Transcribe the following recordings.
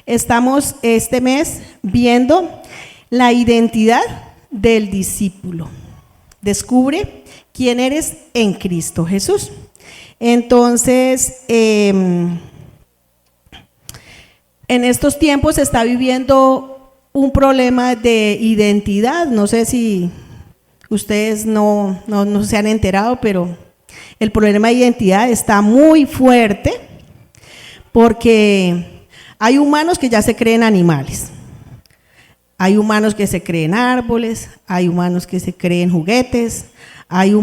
Estamos este mes viendo la identidad del discípulo. Descubre quién eres en Cristo Jesús. Entonces, en estos tiempos se está viviendo un problema de identidad. No sé si ustedes no se han enterado, pero el problema de identidad está muy fuerte porque hay humanos que ya se creen animales, hay humanos que se creen árboles, hay humanos que se creen juguetes, hay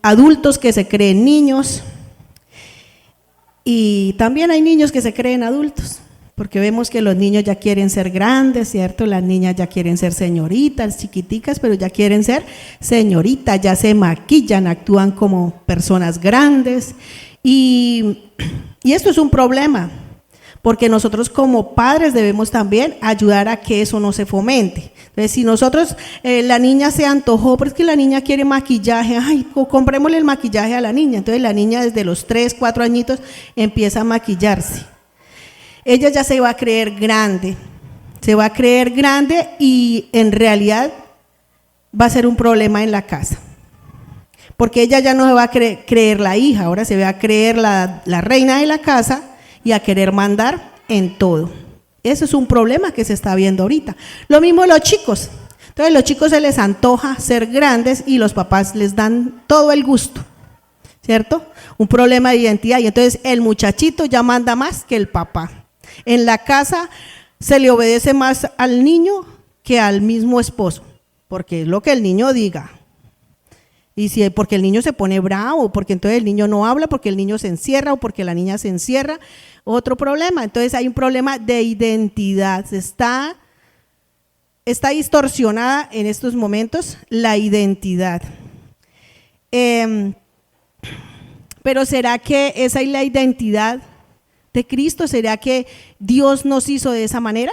adultos que se creen niños y también hay niños que se creen adultos, porque vemos que los niños ya quieren ser grandes, ¿cierto? Las niñas ya quieren ser señoritas, chiquiticas, pero ya quieren ser señoritas, ya se maquillan, actúan como personas grandes y esto es un problema. Porque nosotros como padres debemos también ayudar a que eso no se fomente. Entonces, si nosotros, la niña se antojó, pero es que la niña quiere maquillaje, ay, comprémosle el maquillaje a la niña. Entonces la niña desde los 3, 4 añitos empieza a maquillarse. Ella ya se va a creer grande, y en realidad va a ser un problema en la casa. Porque ella ya no se va a creer la hija, ahora se va a creer la reina de la casa, y a querer mandar en todo. Ese es un problema que se está viendo ahorita. Lo mismo los chicos. Entonces los chicos se les antoja ser grandes y los papás les dan todo el gusto, ¿cierto? Un problema de identidad y entonces el muchachito ya manda más que el papá. En la casa se le obedece más al niño que al mismo esposo, porque es lo que el niño diga. Y si porque el niño se pone bravo, porque entonces el niño no habla, porque el niño se encierra o porque la niña se encierra, otro problema. Entonces hay un problema de identidad, está distorsionada en estos momentos la identidad. Pero ¿será que esa es la identidad de Cristo? ¿Será que Dios nos hizo de esa manera?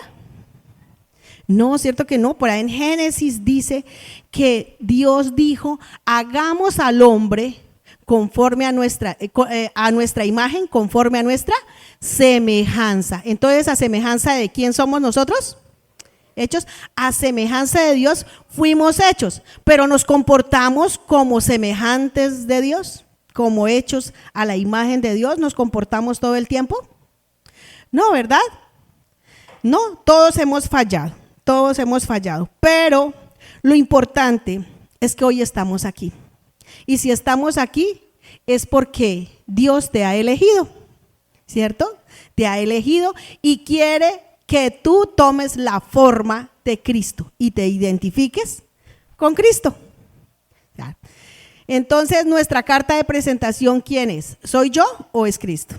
No, cierto que no. Por ahí en Génesis dice que Dios dijo, hagamos al hombre conforme a nuestra imagen, conforme a nuestra semejanza. Entonces, ¿a semejanza de quién somos nosotros? Hechos a semejanza de Dios fuimos hechos, pero nos comportamos como semejantes de Dios, como hechos a la imagen de Dios, ¿nos comportamos todo el tiempo? No, ¿verdad? No, todos hemos fallado, pero lo importante es que hoy estamos aquí. Y si estamos aquí es porque Dios te ha elegido, ¿cierto? Te ha elegido y quiere que tú tomes la forma de Cristo y te identifiques con Cristo. Entonces, nuestra carta de presentación, ¿quién es? ¿Soy yo o es Cristo?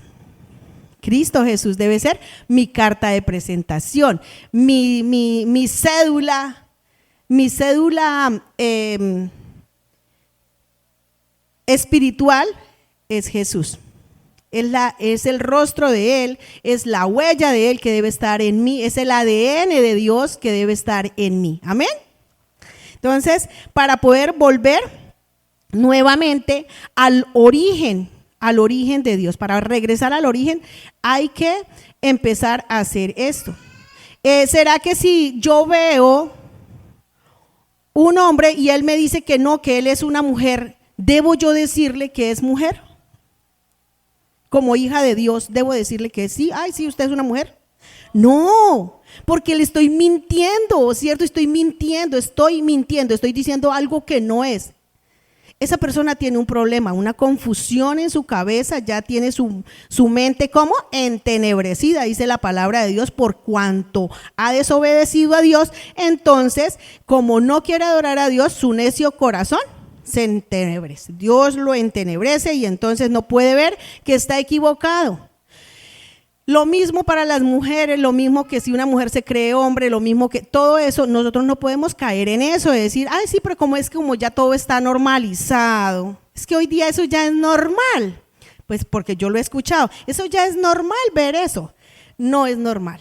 Cristo Jesús debe ser mi carta de presentación, mi cédula espiritual es Jesús. Es el rostro de Él, es la huella de Él que debe estar en mí, es el ADN de Dios que debe estar en mí. Amén. Entonces, para poder volver nuevamente al origen de Dios, para regresar al origen, hay que empezar a hacer esto. ¿Será que si yo veo un hombre y él me dice que no, que él es una mujer, debo yo decirle que es mujer? Como hija de Dios, ¿debo decirle que sí? Ay, sí, usted es una mujer. No, porque le estoy mintiendo, ¿cierto? Estoy mintiendo, estoy diciendo algo que no es. Esa persona tiene un problema, una confusión en su cabeza, ya tiene su mente como entenebrecida, dice la palabra de Dios, por cuanto ha desobedecido a Dios. Entonces, como no quiere adorar a Dios, su necio corazón se entenebrece. Dios lo entenebrece y entonces no puede ver que está equivocado. Lo mismo para las mujeres, lo mismo que si una mujer se cree hombre, lo mismo que todo eso, nosotros no podemos caer en eso de decir, ay sí, pero como ya todo está normalizado, es que hoy día eso ya es normal, pues porque yo lo he escuchado, eso ya es normal ver eso. No es normal,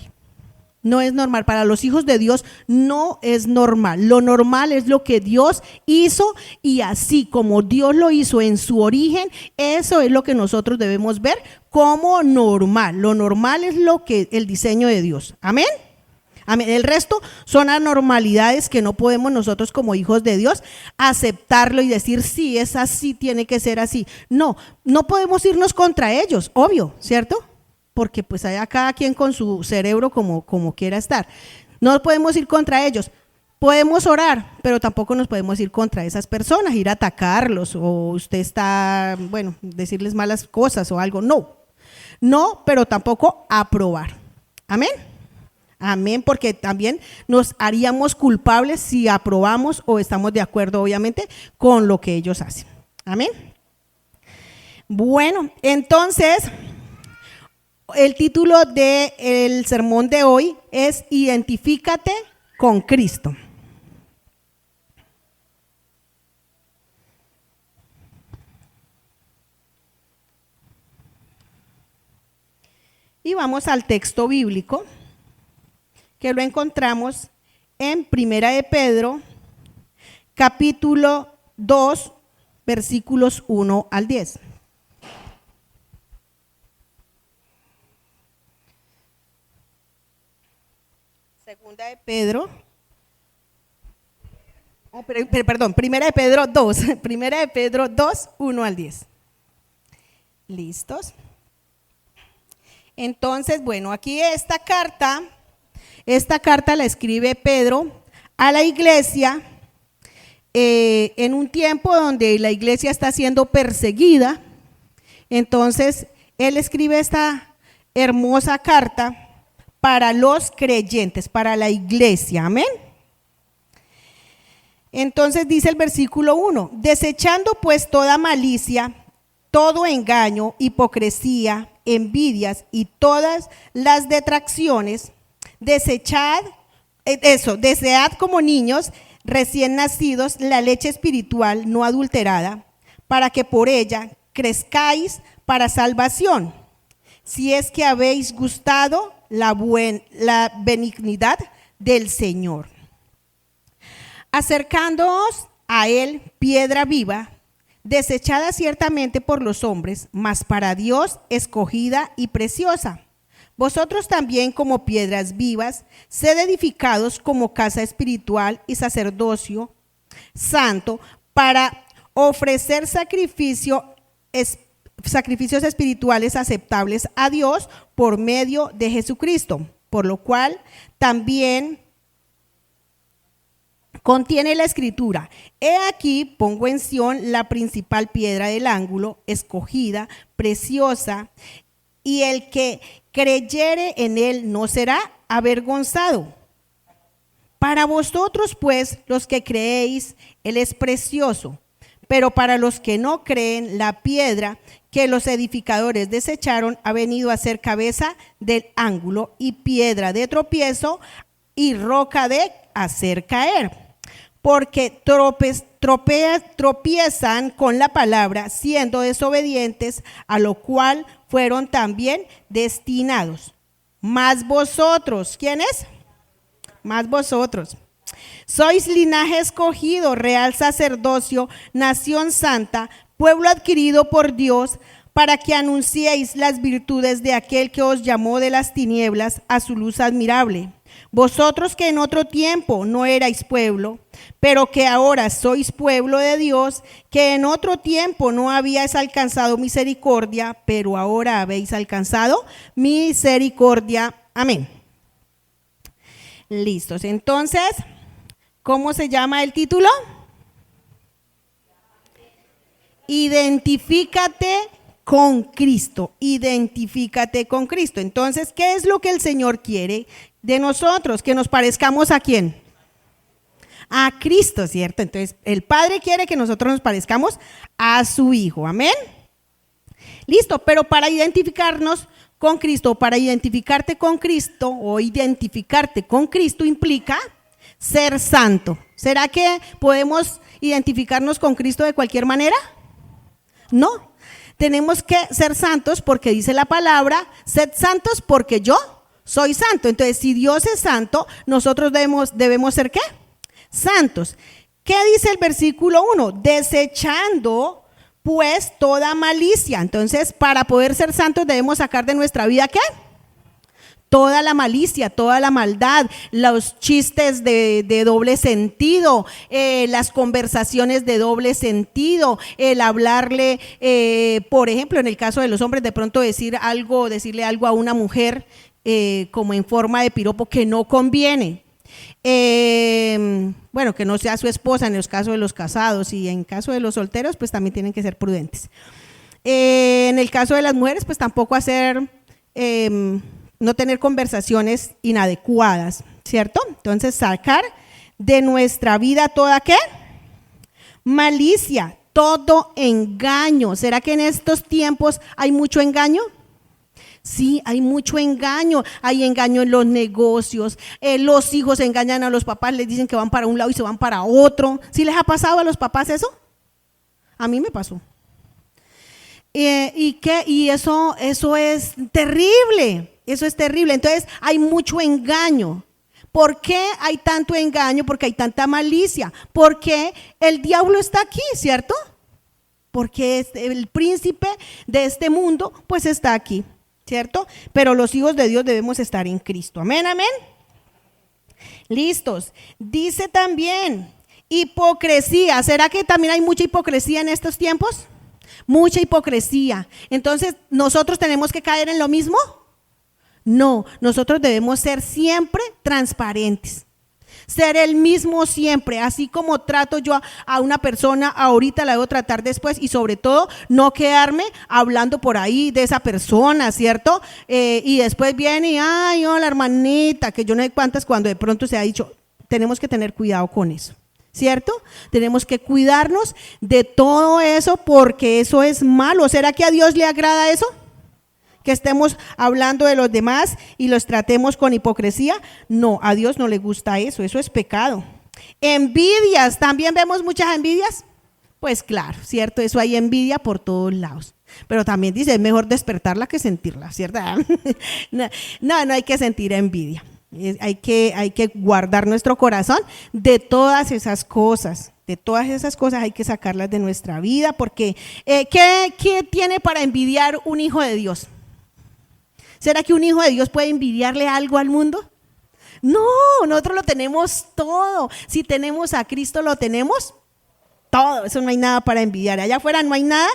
No es normal, para los hijos de Dios no es normal. Lo normal es lo que Dios hizo y así como Dios lo hizo en su origen, eso es lo que nosotros debemos ver como normal. Lo normal es lo que el diseño de Dios. Amén. Amén. El resto son anormalidades que no podemos nosotros como hijos de Dios aceptarlo y decir sí, es así, tiene que ser así. No, no podemos irnos contra ellos, obvio, ¿cierto? Porque pues allá cada quien con su cerebro como quiera estar. No podemos ir contra ellos. Podemos orar, pero tampoco nos podemos ir contra esas personas, ir a atacarlos o usted está, bueno, decirles malas cosas o algo. No, pero tampoco aprobar. Amén. Amén, porque también nos haríamos culpables si aprobamos o estamos de acuerdo, obviamente, con lo que ellos hacen. Amén. Bueno, entonces, el título del sermón de hoy es Identifícate con Cristo. Y vamos al texto bíblico, que lo encontramos en Primera de Pedro, capítulo 2, versículos 1 al 10. Segunda de Pedro, Primera de Pedro 2, Primera de Pedro 2, 1 al 10. ¿Listos? Entonces, bueno, aquí esta carta la escribe Pedro a la iglesia en un tiempo donde la iglesia está siendo perseguida. Entonces, él escribe esta hermosa carta para los creyentes, para la iglesia, amén. Entonces dice el versículo 1, desechando pues toda malicia, todo engaño, hipocresía, envidias y todas las detracciones, desead como niños recién nacidos la leche espiritual no adulterada, para que por ella crezcáis para salvación, si es que habéis gustado la benignidad del Señor. Acercándoos a él, piedra viva, desechada ciertamente por los hombres, mas para Dios escogida y preciosa. Vosotros también como piedras vivas, sed edificados como casa espiritual y sacerdocio santo, para ofrecer sacrificios espirituales aceptables a Dios por medio de Jesucristo, por lo cual también contiene la escritura: he aquí pongo en Sión la principal piedra del ángulo, escogida, preciosa, y el que creyere en él no será avergonzado. Para vosotros pues, los que creéis, él es precioso, pero para los que no creen, la piedra que los edificadores desecharon ha venido a ser cabeza del ángulo y piedra de tropiezo y roca de hacer caer. Porque tropiezan con la palabra, siendo desobedientes, a lo cual fueron también destinados. Mas vosotros, ¿quiénes? Más vosotros. Sois linaje escogido, real sacerdocio, nación santa, pueblo adquirido por Dios, para que anunciéis las virtudes de aquel que os llamó de las tinieblas a su luz admirable. Vosotros que en otro tiempo no erais pueblo, pero que ahora sois pueblo de Dios, que en otro tiempo no habíais alcanzado misericordia, pero ahora habéis alcanzado misericordia. Amén. Listos. Entonces, ¿cómo se llama el título? Identifícate con Cristo, identifícate con Cristo. Entonces, ¿qué es lo que el Señor quiere de nosotros? Que nos parezcamos ¿a quién? A Cristo, ¿cierto? Entonces, el Padre quiere que nosotros nos parezcamos a su Hijo, amén. Listo, pero para identificarnos con Cristo, para identificarte con Cristo o identificarte con Cristo implica ser santo. ¿Será que podemos identificarnos con Cristo de cualquier manera? No. Tenemos que ser santos porque dice la palabra, sed santos porque yo soy santo. Entonces, si Dios es santo, nosotros debemos ser ¿qué? Santos. ¿Qué dice el versículo 1? Desechando pues toda malicia. Entonces, para poder ser santos debemos sacar de nuestra vida ¿qué? Toda la malicia, toda la maldad, los chistes de doble sentido, las conversaciones de doble sentido, el hablarle, por ejemplo, en el caso de los hombres, de pronto decirle algo a una mujer como en forma de piropo que no conviene. Bueno, que no sea su esposa en los casos de los casados, y en caso de los solteros, pues también tienen que ser prudentes. En el caso de las mujeres, pues tampoco no tener conversaciones inadecuadas, ¿cierto? Entonces, sacar de nuestra vida toda ¿qué? Malicia, todo engaño. ¿Será que en estos tiempos hay mucho engaño? Sí, hay mucho engaño. Hay engaño en los negocios. Los hijos engañan a los papás, les dicen que van para un lado y se van para otro. ¿Sí les ha pasado a los papás eso? A mí me pasó. Y eso es terrible. Eso es terrible. Entonces hay mucho engaño. ¿Por qué hay tanto engaño? Porque hay tanta malicia. Porque el diablo está aquí, ¿cierto? Porque el príncipe de este mundo pues está aquí, ¿cierto? Pero los hijos de Dios debemos estar en Cristo. Amén, amén. Listos. Dice también hipocresía. ¿Será que también hay mucha hipocresía en estos tiempos? Mucha hipocresía. Entonces, ¿nosotros tenemos que caer en lo mismo? No, nosotros debemos ser siempre transparentes, ser el mismo siempre. Así como trato yo a una persona ahorita, la debo tratar después, y sobre todo no quedarme hablando por ahí de esa persona, ¿cierto? Y después viene y, ay, hola hermanita, que yo no sé cuántas, cuando de pronto se ha dicho. Tenemos que tener cuidado con eso, ¿cierto? Tenemos que cuidarnos de todo eso, porque eso es malo. ¿Será que a Dios le agrada eso? Que estemos hablando de los demás y los tratemos con hipocresía. No, a Dios no le gusta eso, eso es pecado. Envidias, ¿también vemos muchas envidias? Pues claro, ¿cierto? Eso hay envidia por todos lados. Pero también dice, es mejor despertarla que sentirla, ¿cierto? No hay que sentir envidia. Hay que guardar nuestro corazón de todas esas cosas. De todas esas cosas hay que sacarlas de nuestra vida, porque ¿qué tiene para envidiar un hijo de Dios? ¿Será que un hijo de Dios puede envidiarle algo al mundo? No, nosotros lo tenemos todo. Si tenemos a Cristo, lo tenemos todo. Eso no hay nada para envidiar. Allá afuera no hay nada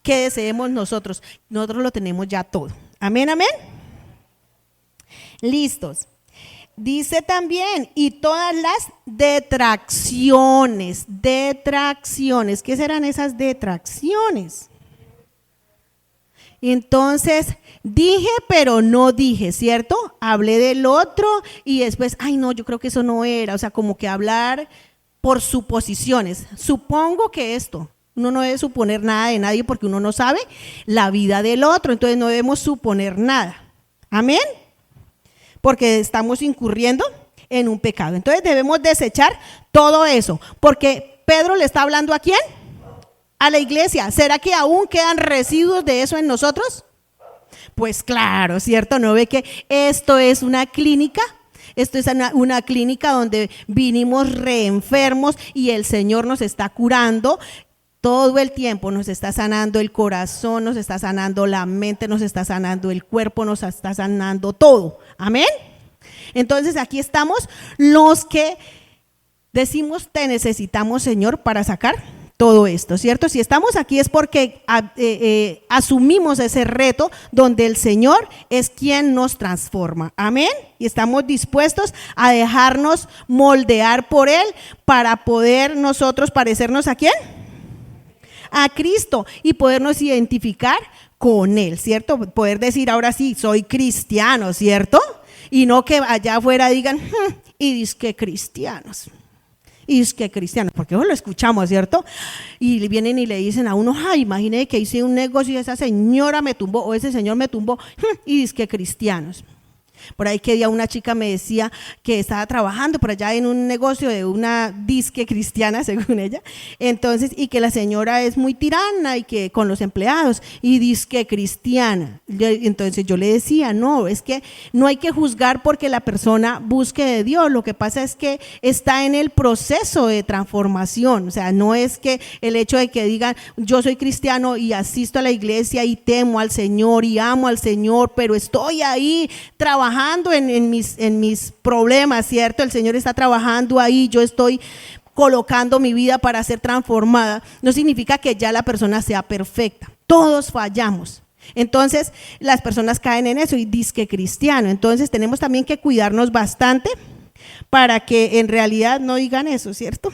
que deseemos nosotros. Nosotros lo tenemos ya todo. Amén, amén. Listos. Dice también, y todas las detracciones. ¿Qué serán esas detracciones? Entonces, dije pero no dije, ¿cierto? Hablé del otro y después, ay no, yo creo que eso no era. O sea, como que hablar por suposiciones. Supongo que esto. Uno no debe suponer nada de nadie porque uno no sabe la vida del otro. Entonces no debemos suponer nada. Amén. Porque estamos incurriendo en un pecado. Entonces debemos desechar todo eso. Porque Pedro le está hablando ¿a quién? A la iglesia. ¿Será que aún quedan residuos de eso en nosotros? Pues claro, ¿cierto? ¿No ve que esto es una clínica? Esto es una clínica donde vinimos reenfermos y el Señor nos está curando todo el tiempo. Nos está sanando el corazón, nos está sanando la mente, nos está sanando el cuerpo, nos está sanando todo. Amén. Entonces aquí estamos los que decimos, te necesitamos, Señor, para sacar todo esto, ¿cierto? Si estamos aquí es porque asumimos ese reto donde el Señor es quien nos transforma. Amén. Y estamos dispuestos a dejarnos moldear por Él para poder nosotros parecernos ¿a quién? A Cristo, y podernos identificar con Él, ¿cierto? Poder decir ahora sí, soy cristiano, ¿cierto? Y no que allá afuera digan, y dizque cristianos. Y es que cristianos, porque eso lo escuchamos, ¿cierto? Y vienen y le dicen a uno, ay, imagínate que hice un negocio y esa señora me tumbó, o ese señor me tumbó, y es que cristianos. Por ahí que día una chica me decía que estaba trabajando por allá en un negocio de una disque cristiana, según ella, entonces, y que la señora es muy tirana y que con los empleados, y disque cristiana. Entonces yo le decía, no, es que no hay que juzgar porque la persona busque de Dios, lo que pasa es que está en el proceso de transformación, o sea, no es que el hecho de que digan, yo soy cristiano y asisto a la iglesia y temo al Señor y amo al Señor, pero estoy ahí trabajando en mis problemas, ¿cierto? El Señor está trabajando ahí, yo estoy colocando mi vida para ser transformada. No significa que ya la persona sea perfecta. Todos fallamos. Entonces, las personas caen en eso y disque cristiano. Entonces, tenemos también que cuidarnos bastante para que en realidad no digan eso, ¿cierto?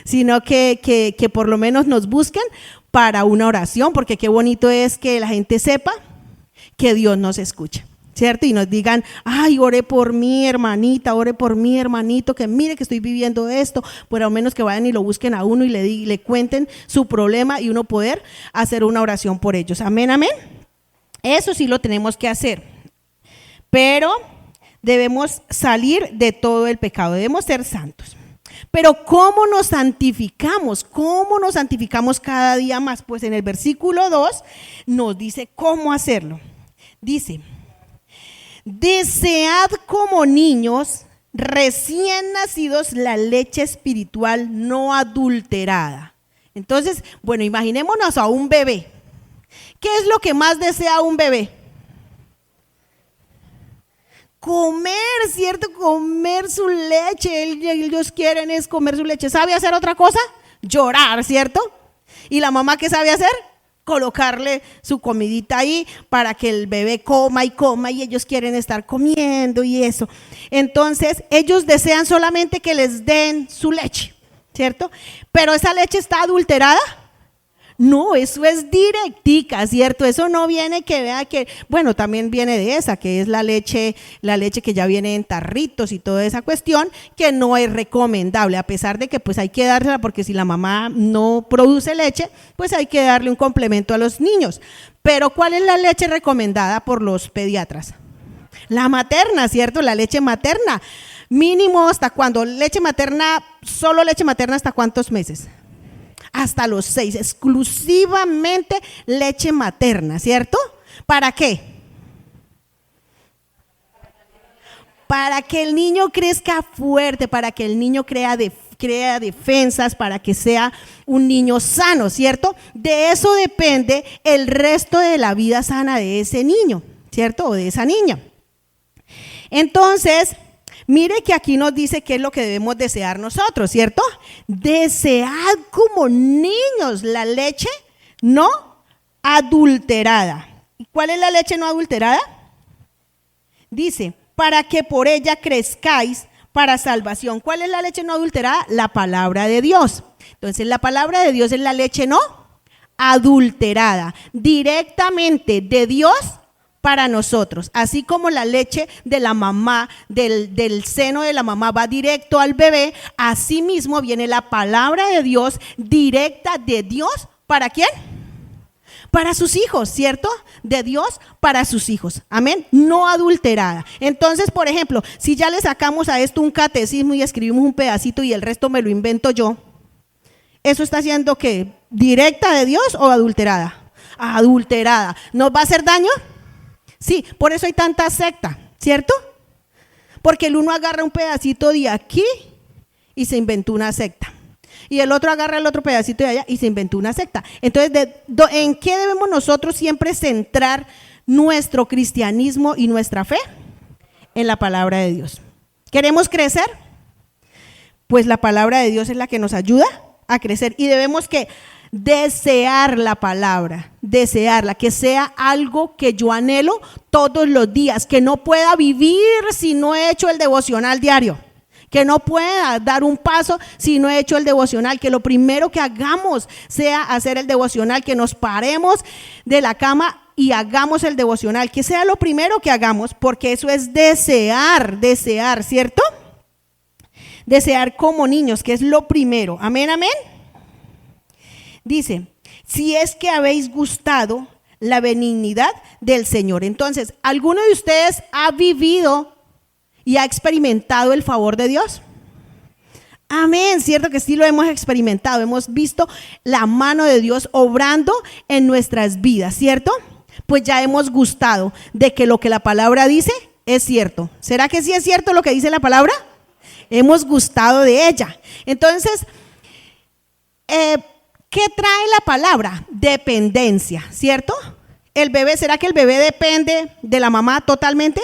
Sino que por lo menos nos busquen para una oración, porque qué bonito es que la gente sepa que Dios nos escucha, ¿cierto? Y nos digan, ay, ore por mi hermanita, ore por mi hermanito, que mire que estoy viviendo esto, por lo menos que vayan y lo busquen a uno y le cuenten su problema y uno poder hacer una oración por ellos. Amén, amén. Eso sí lo tenemos que hacer, pero debemos salir de todo el pecado, debemos ser santos. Pero ¿cómo nos santificamos? ¿Cómo nos santificamos cada día más? Pues en el versículo 2 nos dice cómo hacerlo. Dice, desead como niños recién nacidos la leche espiritual no adulterada. Entonces, bueno, imaginémonos a un bebé. ¿Qué es lo que más desea un bebé? Comer, ¿cierto? Comer su leche. Ellos quieren es comer su leche. ¿Sabe hacer otra cosa? Llorar, ¿cierto? ¿Y la mamá qué sabe hacer? Colocarle su comidita ahí para que el bebé coma y ellos quieren estar comiendo y eso. Entonces, ellos desean solamente que les den su leche, ¿cierto? Pero esa leche está adulterada. No, eso es directica, ¿cierto? Eso no viene que vea que, bueno, también viene de esa, que es la leche que ya viene en tarritos y toda esa cuestión, que no es recomendable, a pesar de que pues hay que dársela, porque si la mamá no produce leche, pues hay que darle un complemento a los niños. Pero ¿cuál es la leche recomendada por los pediatras? La materna, ¿cierto? La leche materna. Mínimo hasta cuando leche materna, solo leche materna, ¿hasta cuántos meses? Hasta los 6, exclusivamente leche materna, ¿cierto? ¿Para qué? Para que el niño crezca fuerte, para que el niño crea defensas, para que sea un niño sano, ¿cierto? De eso depende el resto de la vida sana de ese niño, ¿cierto? O de esa niña. Entonces, mire que aquí nos dice qué es lo que debemos desear nosotros, ¿cierto? Desead como niños la leche no adulterada. ¿Y cuál es la leche no adulterada? Dice, para que por ella crezcáis para salvación. ¿Cuál es la leche no adulterada? La palabra de Dios. Entonces, la palabra de Dios es la leche no adulterada, directamente de Dios para nosotros, así como la leche de la mamá, del seno de la mamá va directo al bebé, así mismo viene la palabra de Dios directa de Dios, ¿para quién? Para sus hijos, ¿cierto? De Dios para sus hijos, amén, no adulterada. Entonces, por ejemplo, si ya le sacamos a esto un catecismo y escribimos un pedacito y el resto me lo invento yo, ¿eso está siendo qué? ¿Directa de Dios o adulterada? Adulterada. ¿Nos va a hacer daño? Sí, por eso hay tanta secta, ¿cierto? Porque el uno agarra un pedacito de aquí y se inventó una secta. Y el otro agarra el otro pedacito de allá y se inventó una secta. Entonces, ¿en qué debemos nosotros siempre centrar nuestro cristianismo y nuestra fe? En la palabra de Dios. ¿Queremos crecer? Pues la palabra de Dios es la que nos ayuda a crecer y debemos que desear la palabra, desearla, que sea algo que yo anhelo todos los días, que no pueda vivir si no he hecho el devocional diario, que no pueda dar un paso si no he hecho el devocional, que lo primero que hagamos sea hacer el devocional, que nos paremos de la cama y hagamos el devocional, que sea lo primero que hagamos, porque eso es desear, ¿cierto? Desear como niños, que es lo primero, amén, amén. Dice, si es que habéis gustado la benignidad del Señor. Entonces, ¿alguno de ustedes ha vivido y ha experimentado el favor de Dios? Amén, cierto que sí lo hemos experimentado, hemos visto la mano de Dios obrando en nuestras vidas, ¿cierto? Pues ya hemos gustado de que lo que la palabra dice es cierto. ¿Será que sí es cierto lo que dice la palabra? Hemos gustado de ella. Entonces, ¿qué trae la palabra? Dependencia, ¿cierto? El bebé, ¿será que el bebé depende de la mamá totalmente?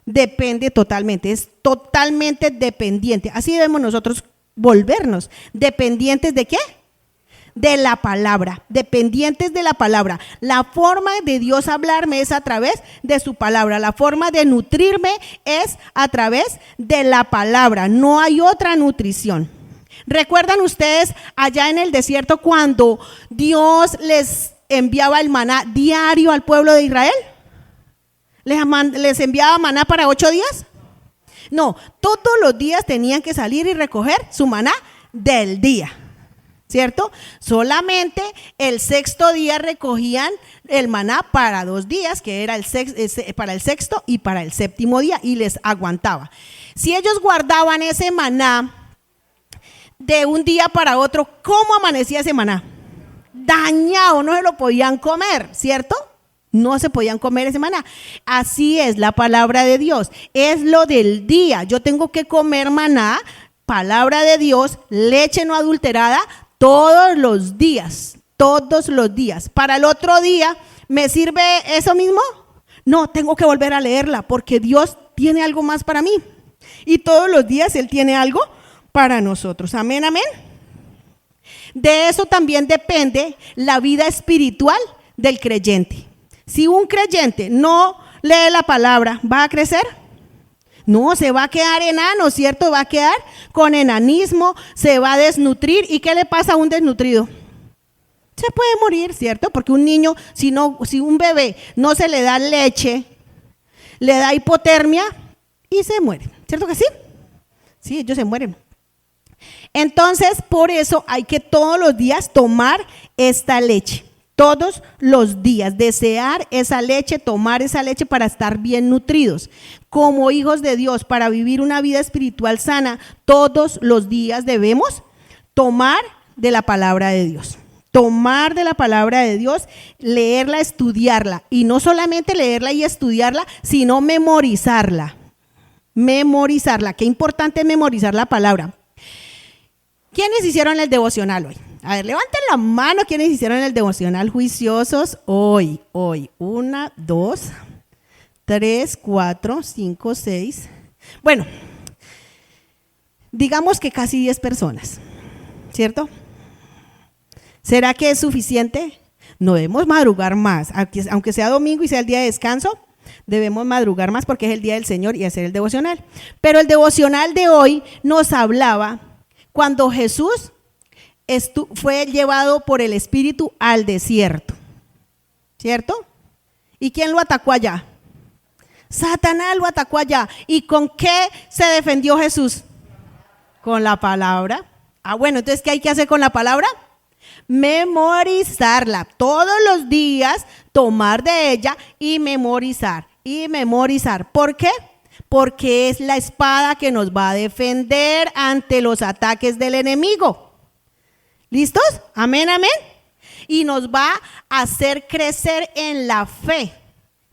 Depende totalmente, es totalmente dependiente. Así debemos nosotros volvernos. ¿Dependientes de qué? De la palabra, dependientes de la palabra. La forma de Dios hablarme es a través de su palabra. La forma de nutrirme es a través de la palabra. No hay otra nutrición. ¿Recuerdan ustedes allá en el desierto cuando Dios les enviaba el maná diario al pueblo de Israel? ¿Les enviaba maná para 8 días? No, todos los días tenían que salir y recoger su maná del día, ¿cierto? Solamente el 6º día recogían el maná para 2 días, que era para el 6º y para el 7º día, y les aguantaba. Si ellos guardaban ese maná de un día para otro, ¿cómo amanecía ese maná? Dañado, no se lo podían comer, ¿cierto? No se podían comer ese maná. Así es la palabra de Dios. Es lo del día. Yo tengo que comer maná, palabra de Dios, leche no adulterada, todos los días. Todos los días. Para el otro día, ¿me sirve eso mismo? No, tengo que volver a leerla porque Dios tiene algo más para mí. Y todos los días Él tiene algo para nosotros. Amén, amén. De eso también depende la vida espiritual del creyente. Si un creyente no lee la palabra, ¿va a crecer? No, se va a quedar enano, ¿cierto? Va a quedar con enanismo, se va a desnutrir. ¿Y qué le pasa a un desnutrido? Se puede morir, ¿cierto? Porque un niño, si un bebé no se le da leche, le da hipotermia y se muere, ¿cierto que sí? Sí, ellos se mueren. Entonces, por eso hay que todos los días tomar esta leche. Todos los días, desear esa leche, tomar esa leche para estar bien nutridos. Como hijos de Dios, para vivir una vida espiritual sana, todos los días debemos tomar de la palabra de Dios. Tomar de la palabra de Dios, leerla, estudiarla. Y no solamente leerla y estudiarla, sino memorizarla. Memorizarla. Qué importante es memorizar la palabra. ¿Quiénes hicieron el devocional hoy? A ver, levanten la mano quienes hicieron el devocional juiciosos hoy. 1, 2, 3, 4, 5, 6. Bueno, digamos que casi 10 personas, ¿cierto? ¿Será que es suficiente? No debemos madrugar más, aunque sea domingo y sea el día de descanso, debemos madrugar más porque es el día del Señor y hacer el devocional. Pero el devocional de hoy nos hablaba cuando Jesús fue llevado por el Espíritu al desierto, ¿cierto? ¿Y quién lo atacó allá? Satanás lo atacó allá. ¿Y con qué se defendió Jesús? Con la palabra. Bueno, entonces, ¿qué hay que hacer con la palabra? Memorizarla. Todos los días tomar de ella y memorizar. Y memorizar. ¿Por qué? Porque es la espada que nos va a defender ante los ataques del enemigo. ¿Listos? Amén, amén. Y nos va a hacer crecer en la fe,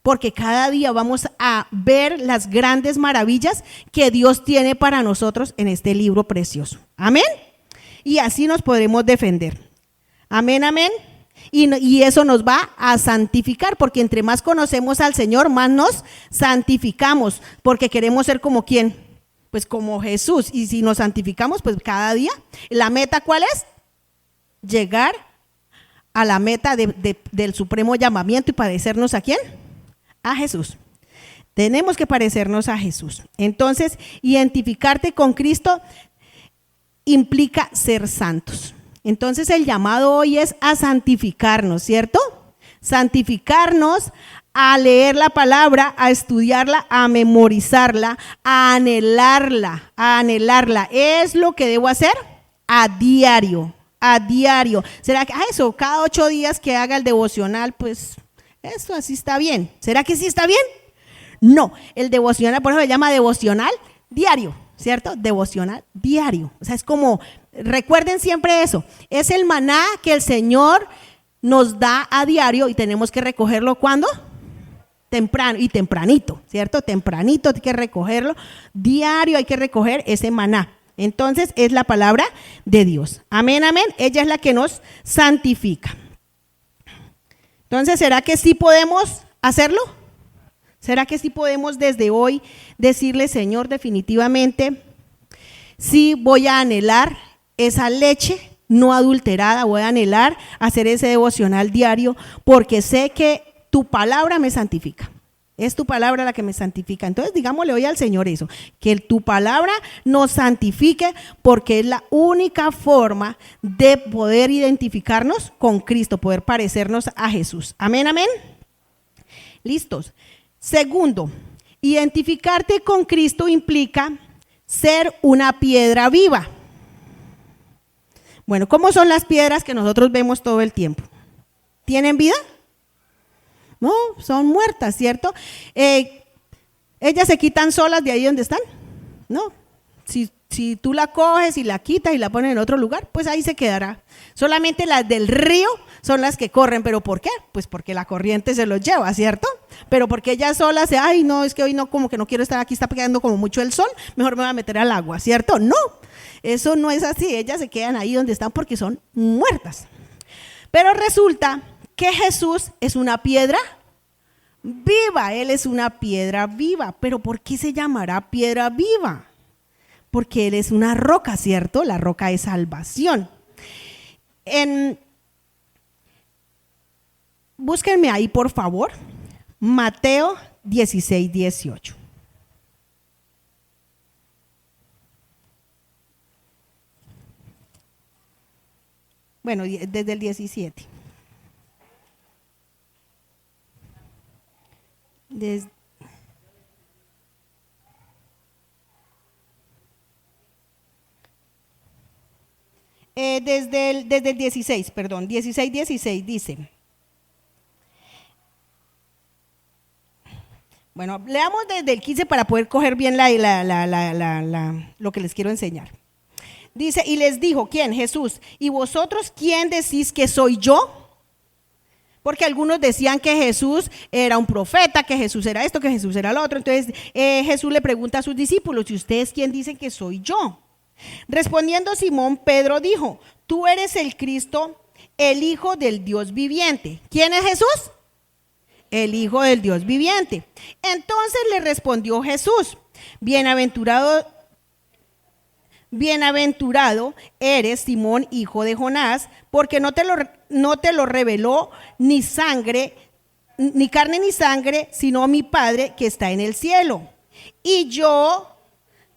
porque cada día vamos a ver las grandes maravillas que Dios tiene para nosotros en este libro precioso. Amén. Y así nos podremos defender. Amén, amén. Y eso nos va a santificar, porque entre más conocemos al Señor, más nos santificamos, porque queremos ser como ¿quién? Pues como Jesús. Y si nos santificamos, pues cada día. ¿La meta cuál es? Llegar a la meta del supremo llamamiento y parecernos ¿a quién? A Jesús. Tenemos que parecernos a Jesús. Entonces, identificarte con Cristo implica ser santos. Entonces, el llamado hoy es a santificarnos, ¿cierto? Santificarnos, a leer la palabra, a estudiarla, a memorizarla, a anhelarla, a anhelarla. Es lo que debo hacer a diario. a diario. ¿Será que eso, cada 8 días que haga el devocional, pues eso así está bien? ¿Será que sí está bien? No, el devocional, por eso se llama devocional diario, ¿cierto? Devocional diario. O sea, es como, recuerden siempre eso, es el maná que el Señor nos da a diario y tenemos que recogerlo ¿cuándo? Temprano y tempranito, ¿cierto? Tempranito hay que recogerlo, diario hay que recoger ese maná. Entonces es la palabra de Dios. Amén, amén. Ella es la que nos santifica. Entonces, ¿será que sí podemos hacerlo? ¿Será que sí podemos desde hoy decirle, Señor, definitivamente, sí voy a anhelar esa leche no adulterada, voy a anhelar hacer ese devocional diario porque sé que tu palabra me santifica? Es tu palabra la que me santifica. Entonces digámosle hoy al Señor eso, que tu palabra nos santifique porque es la única forma de poder identificarnos con Cristo, poder parecernos a Jesús. Amén, amén. Listos. Segundo, identificarte con Cristo implica ser una piedra viva. Bueno, ¿cómo son las piedras que nosotros vemos todo el tiempo? ¿Tienen vida? No, son muertas, ¿cierto? Ellas se quitan solas de ahí donde están. No, si tú la coges y la quitas y la pones en otro lugar, pues ahí se quedará. Solamente las del río son las que corren, ¿pero por qué? Pues porque la corriente se los lleva, ¿cierto? Pero porque ellas solas, ay no, es que hoy no, como que no quiero estar aquí, está pegando como mucho el sol, mejor me voy a meter al agua, ¿cierto? No, eso no es así, ellas se quedan ahí donde están porque son muertas. Pero resulta que Jesús es una piedra viva, Él es una piedra viva. ¿Pero por qué se llamará piedra viva? Porque Él es una roca, ¿cierto? La roca es salvación. Búsquenme ahí, por favor, Mateo 16, 18. Bueno, desde el 17. Desde el 16, perdón, 16 dice. Bueno, leamos desde el 15 para poder coger bien lo que les quiero enseñar. Dice, y les dijo, ¿quién? Jesús. ¿Y vosotros quién decís que soy yo? Porque algunos decían que Jesús era un profeta, que Jesús era esto, que Jesús era lo otro. Entonces Jesús le pregunta a sus discípulos, ¿y ustedes quién dicen que soy yo? Respondiendo Simón, Pedro dijo, tú eres el Cristo, el Hijo del Dios viviente. ¿Quién es Jesús? El Hijo del Dios viviente. Entonces le respondió Jesús, bienaventurado eres, Simón, hijo de Jonás, porque no te lo reveló ni carne ni sangre, sino mi Padre que está en el cielo. Y yo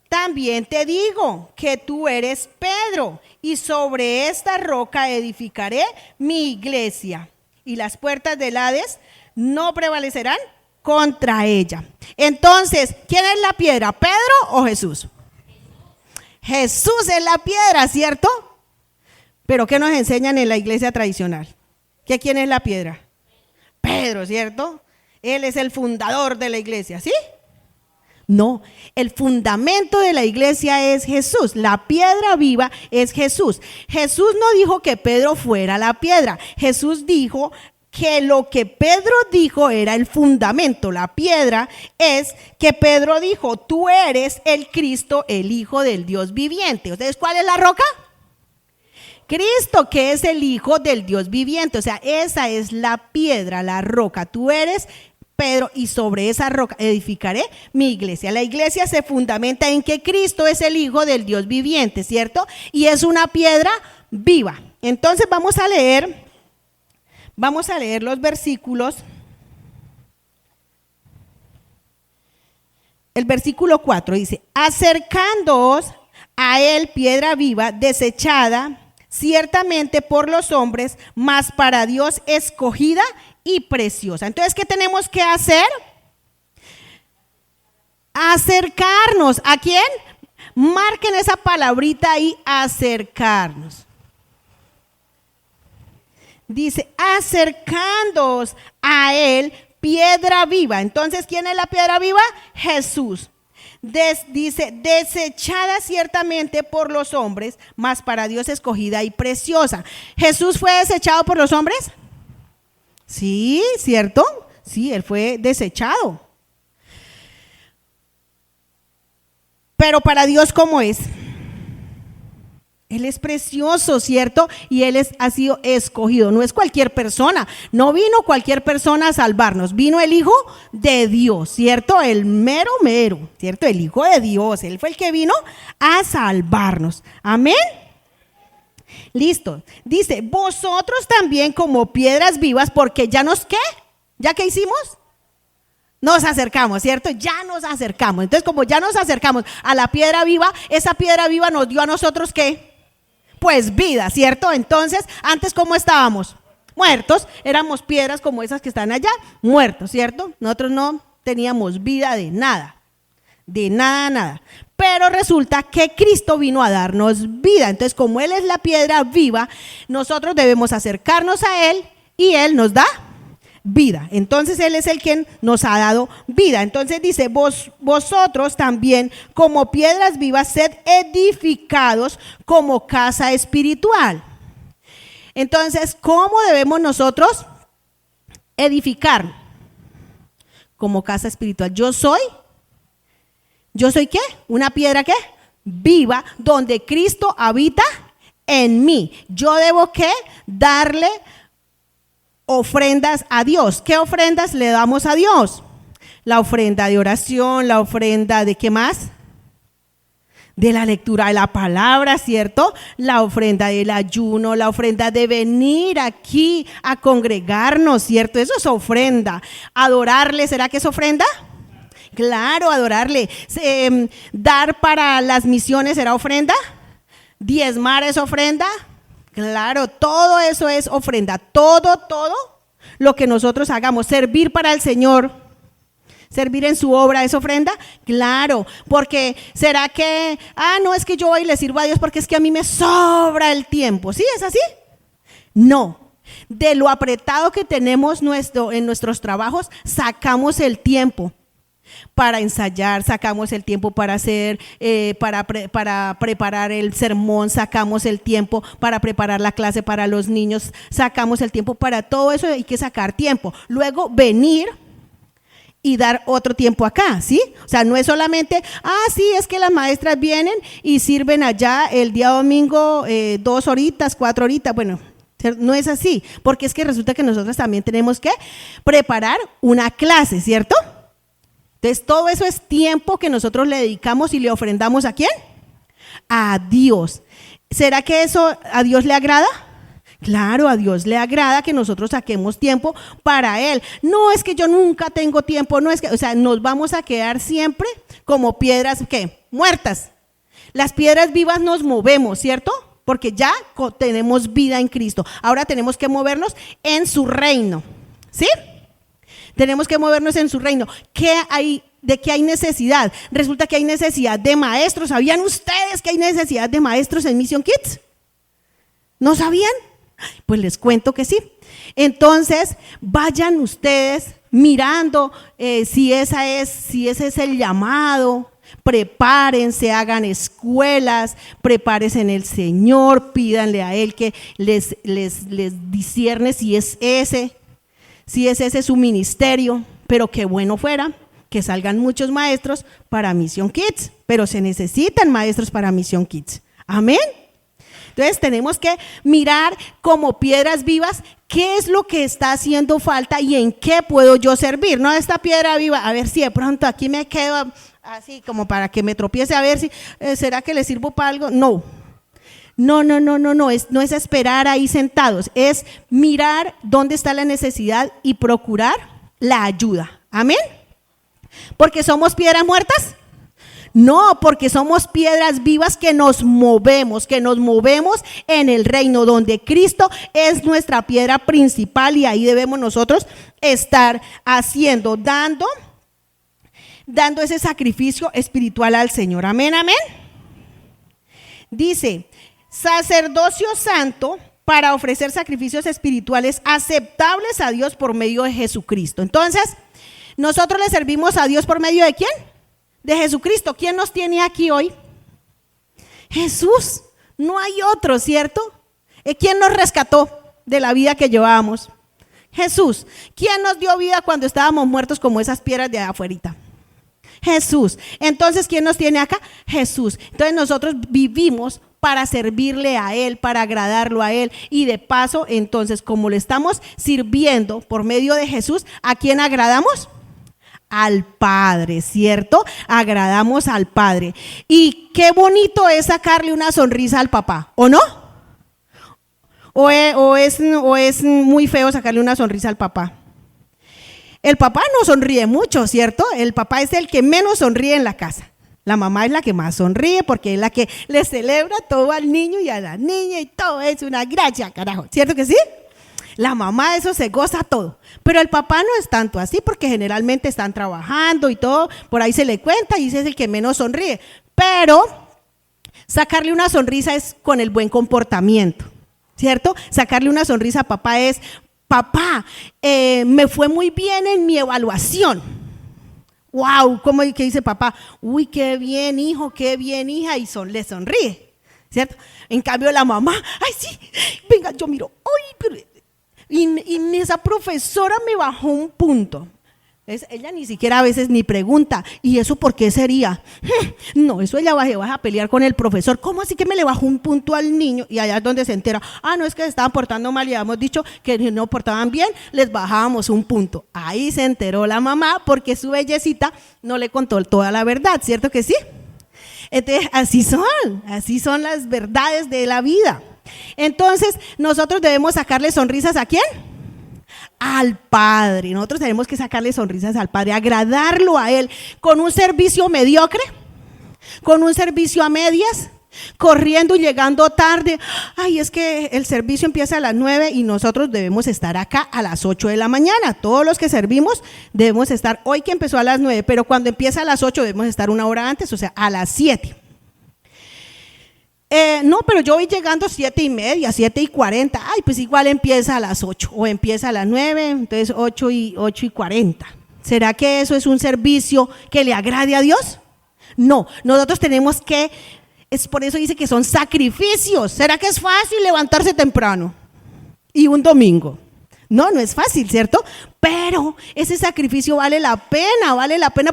también te digo que tú eres Pedro, y sobre esta roca edificaré mi iglesia, y las puertas del Hades no prevalecerán contra ella. Entonces, ¿quién es la piedra? ¿Pedro o Jesús? Jesús es la piedra, ¿cierto? Pero ¿qué nos enseñan en la iglesia tradicional? ¿Que quién es la piedra? Pedro, ¿cierto? Él es el fundador de la iglesia, ¿sí? No, el fundamento de la iglesia es Jesús, la piedra viva es Jesús. Jesús no dijo que Pedro fuera la piedra, Jesús dijo que lo que Pedro dijo era el fundamento. La piedra es que Pedro dijo, tú eres el Cristo, el Hijo del Dios viviente. ¿Ustedes cuál es la roca? Cristo, que es el Hijo del Dios viviente. O sea, esa es la piedra, la roca. Tú eres Pedro y sobre esa roca edificaré mi iglesia. La iglesia se fundamenta en que Cristo es el Hijo del Dios viviente, ¿cierto? Y es una piedra viva. Entonces vamos a leer los versículos. El versículo 4 dice, acercándoos a él piedra viva, desechada ciertamente por los hombres, mas para Dios escogida y preciosa. Entonces, ¿qué tenemos que hacer? Acercarnos. ¿A quién? Marquen esa palabrita ahí, acercarnos. Dice, acercándoos a él, piedra viva. Entonces, ¿quién es la piedra viva? Jesús. Dice, desechada ciertamente por los hombres, mas para Dios escogida y preciosa. ¿Jesús fue desechado por los hombres? Sí, ¿cierto? Sí, él fue desechado. Pero para Dios, ¿cómo es? Él es precioso, ¿cierto? Y Él ha sido escogido. No es cualquier persona. No vino cualquier persona a salvarnos. Vino el Hijo de Dios, ¿cierto? El mero, ¿cierto? El Hijo de Dios. Él fue el que vino a salvarnos. Amén. Listo. Dice, vosotros también como piedras vivas, porque ya nos, ¿qué? ¿Ya qué hicimos? Nos acercamos, ¿cierto? Ya nos acercamos. Entonces, como ya nos acercamos a la piedra viva, esa piedra viva nos dio a nosotros, ¿qué? Pues vida, ¿cierto? Entonces, antes, ¿cómo estábamos? Muertos, éramos piedras como esas que están allá, muertos, ¿cierto? Nosotros no teníamos vida de nada, nada. Pero resulta que Cristo vino a darnos vida. Entonces, como Él es la piedra viva, nosotros debemos acercarnos a Él y Él nos da vida. Entonces Él es el quien nos ha dado vida. Entonces dice, vosotros también como piedras vivas sed edificados como casa espiritual. Entonces, ¿cómo debemos nosotros edificar? Como casa espiritual. ¿Yo soy qué? Una piedra ¿qué? Viva, donde Cristo habita en mí. Yo debo ¿qué? Darle ofrendas a Dios. ¿Qué ofrendas le damos a Dios? La ofrenda de oración, la ofrenda de ¿qué más? De la lectura de la palabra, ¿cierto? La ofrenda del ayuno, la ofrenda de venir aquí a congregarnos, ¿cierto? Eso es ofrenda. Adorarle, ¿será que es ofrenda? Claro, adorarle. Dar para las misiones, ¿será ofrenda? Diezmar es ofrenda. Claro, todo eso es ofrenda, todo lo que nosotros hagamos, servir para el Señor, servir en su obra, ¿es ofrenda? Claro, porque será que, no, es que yo voy y le sirvo a Dios porque es que a mí me sobra el tiempo, ¿sí? ¿Es así? No, de lo apretado que tenemos en nuestros trabajos, sacamos el tiempo para ensayar, sacamos el tiempo para hacer, para preparar el sermón, sacamos el tiempo para preparar la clase para los niños, sacamos el tiempo para todo eso, hay que sacar tiempo. Luego venir y dar otro tiempo acá, ¿sí? O sea, no es solamente, sí, es que las maestras vienen y sirven allá el día domingo 2 horitas, 4 horitas, bueno, no es así, porque es que resulta que nosotros también tenemos que preparar una clase, ¿cierto? Entonces, todo eso es tiempo que nosotros le dedicamos y le ofrendamos ¿a quién? A Dios. ¿Será que eso a Dios le agrada? Claro, a Dios le agrada que nosotros saquemos tiempo para Él. No es que yo nunca tengo tiempo, no es que, o sea, nos vamos a quedar siempre como piedras, ¿qué? Muertas. Las piedras vivas nos movemos, ¿cierto? Porque ya tenemos vida en Cristo. Ahora tenemos que movernos en su reino, ¿sí? Tenemos que movernos en su reino. ¿De qué hay necesidad? Resulta que hay necesidad de maestros. ¿Sabían ustedes que hay necesidad de maestros en Mission Kids? ¿No sabían? Pues les cuento que sí. Entonces, vayan ustedes mirando si ese es el llamado. Prepárense, hagan escuelas, prepárense en el Señor, pídanle a Él que les discierne si es ese su ministerio, pero qué bueno fuera que salgan muchos maestros para Mission Kids, pero se necesitan maestros para Mission Kids. Amén. Entonces tenemos que mirar como piedras vivas qué es lo que está haciendo falta y en qué puedo yo servir. No esta piedra viva, a ver si de pronto aquí me quedo así como para que me tropiece, a ver si, ¿será que le sirvo para algo? No, no es esperar ahí sentados, es mirar dónde está la necesidad y procurar la ayuda. Amén. ¿Porque somos piedras muertas? No, porque somos piedras vivas que nos movemos en el reino donde Cristo es nuestra piedra principal y ahí debemos nosotros estar haciendo, dando ese sacrificio espiritual al Señor. Amén, amén. Dice, sacerdocio santo para ofrecer sacrificios espirituales aceptables a Dios por medio de Jesucristo. Entonces, nosotros le servimos a Dios por medio de ¿quién? De Jesucristo. ¿Quién nos tiene aquí hoy? Jesús. No hay otro, ¿cierto? ¿Quién nos rescató de la vida que llevábamos? Jesús. ¿Quién nos dio vida cuando estábamos muertos como esas piedras de afuerita? Jesús. Entonces, ¿quién nos tiene acá? Jesús. Entonces, nosotros vivimos para servirle a Él, para agradarlo a Él. Y de paso, entonces, como le estamos sirviendo por medio de Jesús, ¿a quién agradamos? Al Padre, ¿cierto? Agradamos al Padre. Y qué bonito es sacarle una sonrisa al papá, ¿o no? ¿O es muy feo sacarle una sonrisa al papá? El papá no sonríe mucho, ¿cierto? El papá es el que menos sonríe en la casa. La mamá es la que más sonríe porque es la que le celebra todo al niño y a la niña y todo es una gracia, carajo. ¿Cierto que sí? La mamá de eso se goza todo. Pero el papá no es tanto así porque generalmente están trabajando y todo. Por ahí se le cuenta y ese es el que menos sonríe. Pero sacarle una sonrisa es con el buen comportamiento, ¿cierto? Sacarle una sonrisa a papá es: papá, me fue muy bien en mi evaluación. Wow, ¿cómo que dice papá? Uy, qué bien, hijo, qué bien, hija, y le sonríe, ¿cierto? En cambio la mamá, ay, sí, venga, yo miro, uy, pero, y esa profesora me bajó un punto. Ella ni siquiera a veces ni pregunta, ¿y eso por qué sería? No, eso ella va a pelear con el profesor. ¿Cómo así que me le bajó un punto al niño? Y allá es donde se entera, no es que se estaban portando mal y habíamos dicho que si no portaban bien, les bajábamos un punto. Ahí se enteró la mamá porque su bellecita no le contó toda la verdad, ¿cierto que sí? Entonces, así son las verdades de la vida. Entonces, nosotros debemos sacarle sonrisas ¿a quién? Al Padre. Nosotros tenemos que sacarle sonrisas al Padre, agradarlo a Él, con un servicio mediocre, con un servicio a medias, corriendo y llegando tarde. Ay, es que el servicio empieza a las 9 y nosotros debemos estar acá a las 8 de la mañana. Todos los que servimos debemos estar, hoy que empezó a las 9, pero cuando empieza a las 8 debemos estar una hora antes, o sea, a las 7. No, pero yo voy llegando 7:30, 7:40. Ay, pues igual empieza a las 8 o empieza a las 9, entonces 8:40. ¿Será que eso es un servicio que le agrade a Dios? No, nosotros tenemos que, es por eso dice que son sacrificios. ¿Será que es fácil levantarse temprano y un domingo? No, no es fácil, ¿cierto? Pero ese sacrificio vale la pena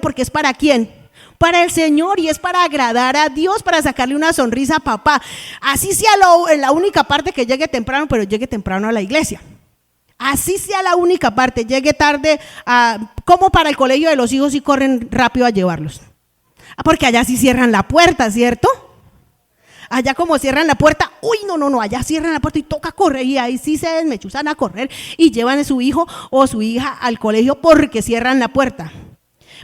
porque es ¿para quién? Para el Señor, y es para agradar a Dios, para sacarle una sonrisa a papá. Así sea la única parte que llegue temprano, pero llegue temprano a la iglesia. Así sea la única parte, llegue tarde, como para el colegio de los hijos y corren rápido a llevarlos. Porque allá sí cierran la puerta, ¿cierto? Allá como cierran la puerta, uy, no, allá cierran la puerta y toca correr, y ahí sí se desmechuzan a correr y llevan a su hijo o su hija al colegio porque cierran la puerta.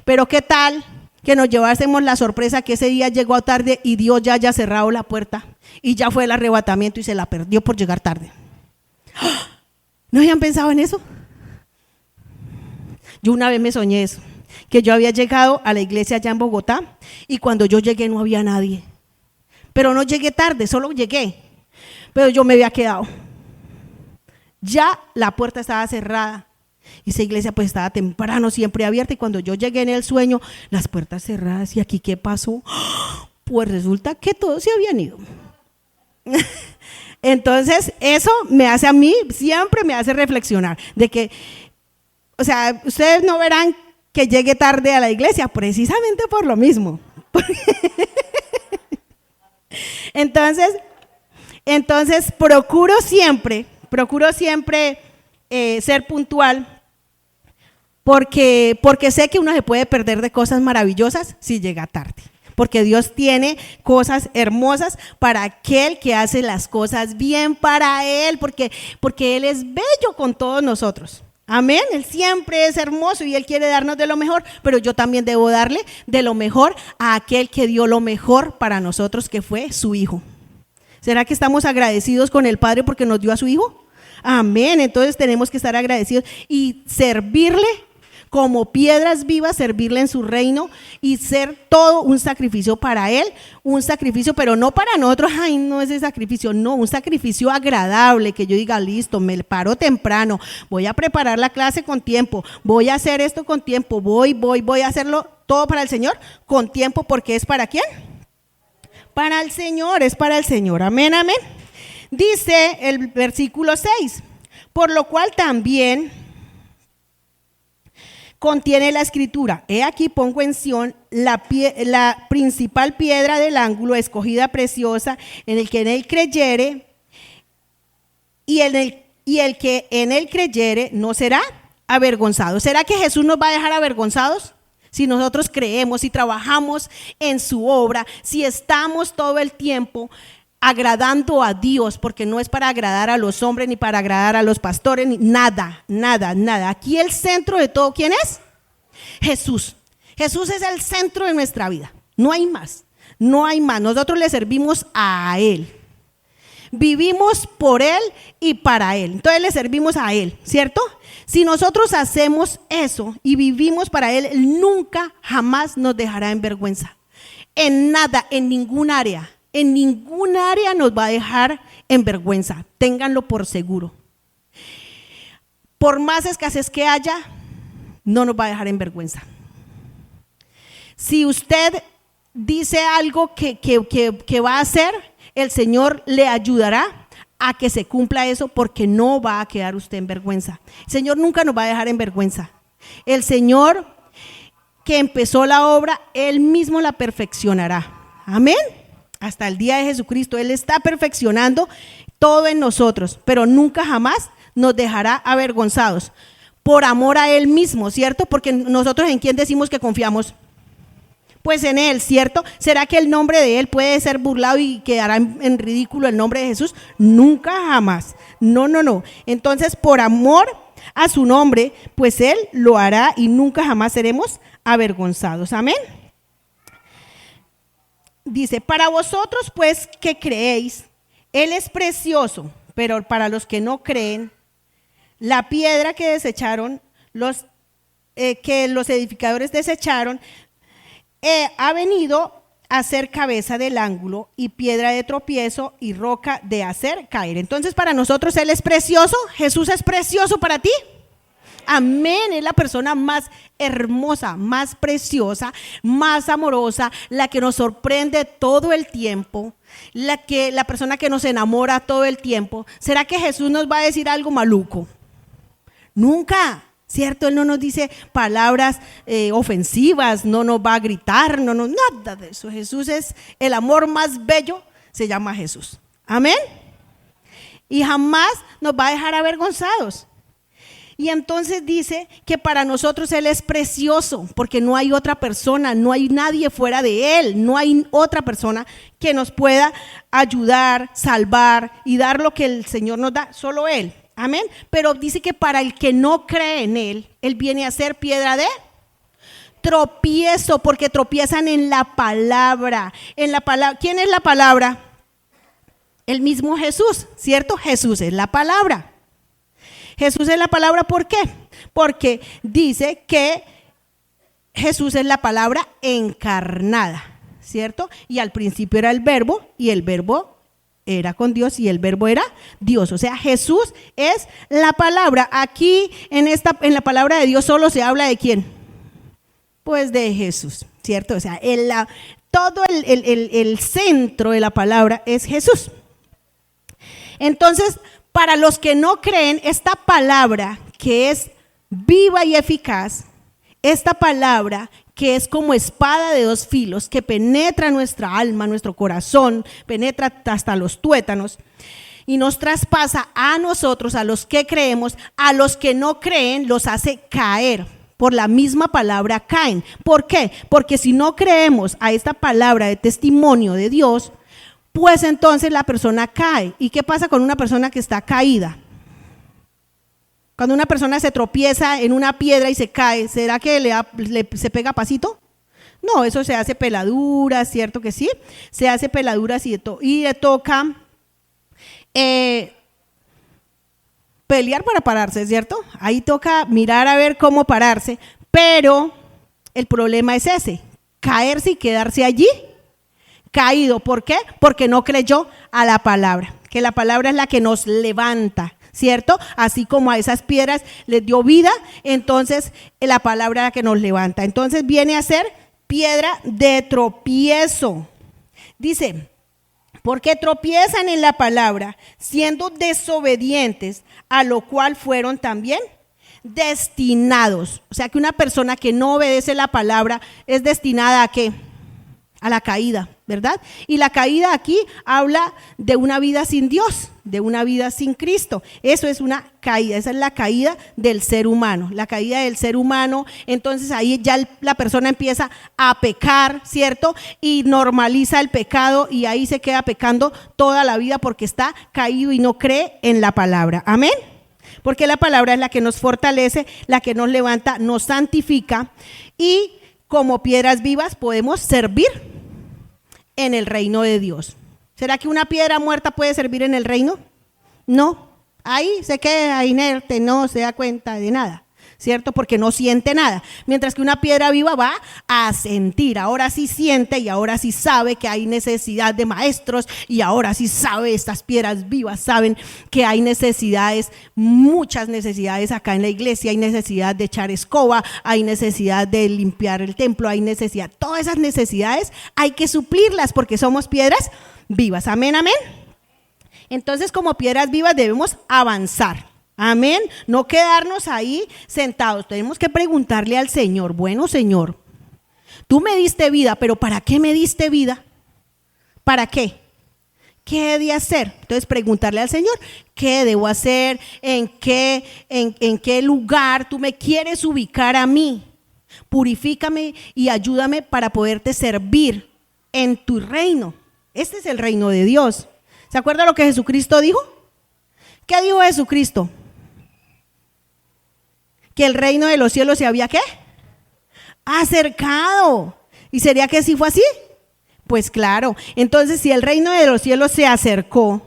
Pero ¿qué tal que nos llevásemos la sorpresa que ese día llegó tarde y Dios ya haya cerrado la puerta y ya fue el arrebatamiento y se la perdió por llegar tarde? ¿No habían pensado en eso? Yo una vez me soñé eso, que yo había llegado a la iglesia allá en Bogotá y cuando yo llegué no había nadie, pero no llegué tarde, solo llegué, pero yo me había quedado, ya la puerta estaba cerrada. Y esa iglesia pues estaba temprano, siempre abierta, y cuando yo llegué en el sueño, las puertas cerradas. ¿Y aquí qué pasó? Pues resulta que todos se habían ido. Entonces eso me hace a mí, siempre me hace reflexionar de que, o sea, ustedes no verán que llegue tarde a la iglesia precisamente por lo mismo. Entonces procuro siempre ser puntual, porque sé que uno se puede perder de cosas maravillosas si llega tarde, porque Dios tiene cosas hermosas para aquel que hace las cosas bien para Él, porque Él es bello con todos nosotros. Amén, Él siempre es hermoso y Él quiere darnos de lo mejor, pero yo también debo darle de lo mejor a aquel que dio lo mejor para nosotros, que fue su Hijo. ¿Será que estamos agradecidos con el Padre porque nos dio a su Hijo? Amén, entonces tenemos que estar agradecidos y servirle como piedras vivas, servirle en su reino y ser todo un sacrificio para Él, un sacrificio, pero no para nosotros, ay, no ese sacrificio, no, un sacrificio agradable, que yo diga, listo, me paro temprano, voy a preparar la clase con tiempo, voy a hacer esto con tiempo, voy a hacerlo todo para el Señor con tiempo, porque ¿es para quién? Para el Señor, es para el Señor, amén, amén. Dice el versículo 6, por lo cual también contiene la escritura, he aquí pongo en Sión la principal piedra del ángulo, escogida preciosa, en el que en él creyere, y el que en él creyere no será avergonzado. ¿Será que Jesús nos va a dejar avergonzados? Si nosotros creemos, si trabajamos en su obra, si estamos todo el tiempo agradando a Dios, porque no es para agradar a los hombres, ni para agradar a los pastores, ni nada. Aquí el centro de todo, ¿quién es? Jesús. Jesús es el centro de nuestra vida. No hay más. Nosotros le servimos a Él. Vivimos por Él y para Él. Entonces le servimos a Él, ¿cierto? Si nosotros hacemos eso y vivimos para Él, Él nunca, jamás nos dejará en vergüenza. En nada, en ningún área nos va a dejar en vergüenza. Ténganlo por seguro. Por más escasez que haya, no nos va a dejar en vergüenza. Si usted dice algo que va a hacer, el Señor le ayudará a que se cumpla eso, porque no va a quedar usted en vergüenza. El Señor nunca nos va a dejar en vergüenza. El Señor que empezó la obra, Él mismo la perfeccionará. Amén. Hasta el día de Jesucristo, Él está perfeccionando todo en nosotros, pero nunca jamás nos dejará avergonzados. Por amor a Él mismo, ¿cierto? Porque nosotros, ¿en quién decimos que confiamos? Pues en Él, ¿cierto? ¿Será que el nombre de Él puede ser burlado y quedará en ridículo el nombre de Jesús? Nunca jamás. No. Entonces, por amor a su nombre, pues Él lo hará y nunca jamás seremos avergonzados. Amén. Dice, para vosotros pues que creéis, Él es precioso, pero para los que no creen, la piedra que desecharon, que los edificadores desecharon, ha venido a ser cabeza del ángulo y piedra de tropiezo y roca de hacer caer. Entonces para nosotros Él es precioso. Jesús es precioso para ti. Amén, es la persona más hermosa, más preciosa, más amorosa, la que nos sorprende todo el tiempo, la persona que nos enamora todo el tiempo. ¿Será que Jesús nos va a decir algo maluco? Nunca, ¿cierto? Él no nos dice palabras ofensivas, no nos va a gritar, nada de eso. Jesús es el amor más bello, se llama Jesús. Amén. Y jamás nos va a dejar avergonzados. Y entonces dice que para nosotros Él es precioso, porque no hay otra persona, no hay nadie fuera de Él, no hay otra persona que nos pueda ayudar, salvar y dar lo que el Señor nos da, solo Él. Amén. Pero dice que para el que no cree en Él, Él viene a ser piedra de tropiezo, porque tropiezan en la palabra. ¿Quién es la palabra? El mismo Jesús, ¿cierto? Jesús es la palabra. Jesús es la palabra, ¿por qué? Porque dice que Jesús es la palabra encarnada, ¿cierto? Y al principio era el verbo, y el verbo era con Dios, y el verbo era Dios. O sea, Jesús es la palabra. Aquí en la palabra de Dios solo se habla de ¿quién? Pues de Jesús, ¿cierto? O sea, todo el centro de la palabra es Jesús. Entonces, para los que no creen, esta palabra que es viva y eficaz, esta palabra que es como espada de dos filos, que penetra nuestra alma, nuestro corazón, penetra hasta los tuétanos y nos traspasa a nosotros, a los que creemos, a los que no creen, los hace caer. Por la misma palabra caen. ¿Por qué? Porque si no creemos a esta palabra de testimonio de Dios, pues entonces la persona cae. ¿Y qué pasa con una persona que está caída? Cuando una persona se tropieza en una piedra y se cae, ¿será que se pega pasito? No, eso se hace peladuras, ¿cierto que sí? Se hace peladuras y le toca pelear para pararse, ¿cierto? Ahí toca mirar a ver cómo pararse, Pero el problema es ese, caerse y quedarse allí caído. ¿Por qué? Porque no creyó a la palabra, que la palabra es la que nos levanta, ¿cierto? Así como a esas piedras les dio vida, entonces la palabra es la que nos levanta. Entonces viene a ser piedra de tropiezo. Dice, porque tropiezan en la palabra, siendo desobedientes, a lo cual fueron también destinados. O sea que una persona que no obedece la palabra es destinada ¿a qué? A la caída, ¿verdad? Y la caída aquí habla de una vida sin Dios, de una vida sin Cristo. Eso es una caída, esa es la caída del ser humano, la caída del ser humano. Entonces ahí ya la persona empieza a pecar, ¿cierto? Y normaliza el pecado y ahí se queda pecando toda la vida porque está caído y no cree en la palabra. Amén. Porque la palabra es la que nos fortalece, la que nos levanta, nos santifica y como piedras vivas podemos servir en el reino de Dios. ¿Será que una piedra muerta puede servir en el reino? No, ahí se queda inerte, no se da cuenta de nada, ¿cierto? Porque no siente nada. Mientras que una piedra viva va a sentir, ahora sí siente y ahora sí sabe que hay necesidad de maestros y ahora sí sabe, estas piedras vivas saben que hay necesidades, muchas necesidades acá en la iglesia, hay necesidad de echar escoba, hay necesidad de limpiar el templo, hay necesidad, todas esas necesidades hay que suplirlas porque somos piedras vivas. Amén, amén. Entonces como piedras vivas debemos avanzar. Amén, no quedarnos ahí sentados, tenemos que preguntarle al Señor, bueno Señor, tú me diste vida, pero ¿para qué me diste vida? ¿Para qué? ¿Qué he de hacer? Entonces preguntarle al Señor, ¿qué debo hacer? ¿En qué lugar tú me quieres ubicar a mí? Purifícame y ayúdame para poderte servir en tu reino. Este es el reino de Dios. ¿Se acuerda lo que Jesucristo dijo? ¿Qué dijo Jesucristo? Que el reino de los cielos se había ¿qué? Acercado. ¿Y sería que sí fue así? Pues claro. Entonces si el reino de los cielos se acercó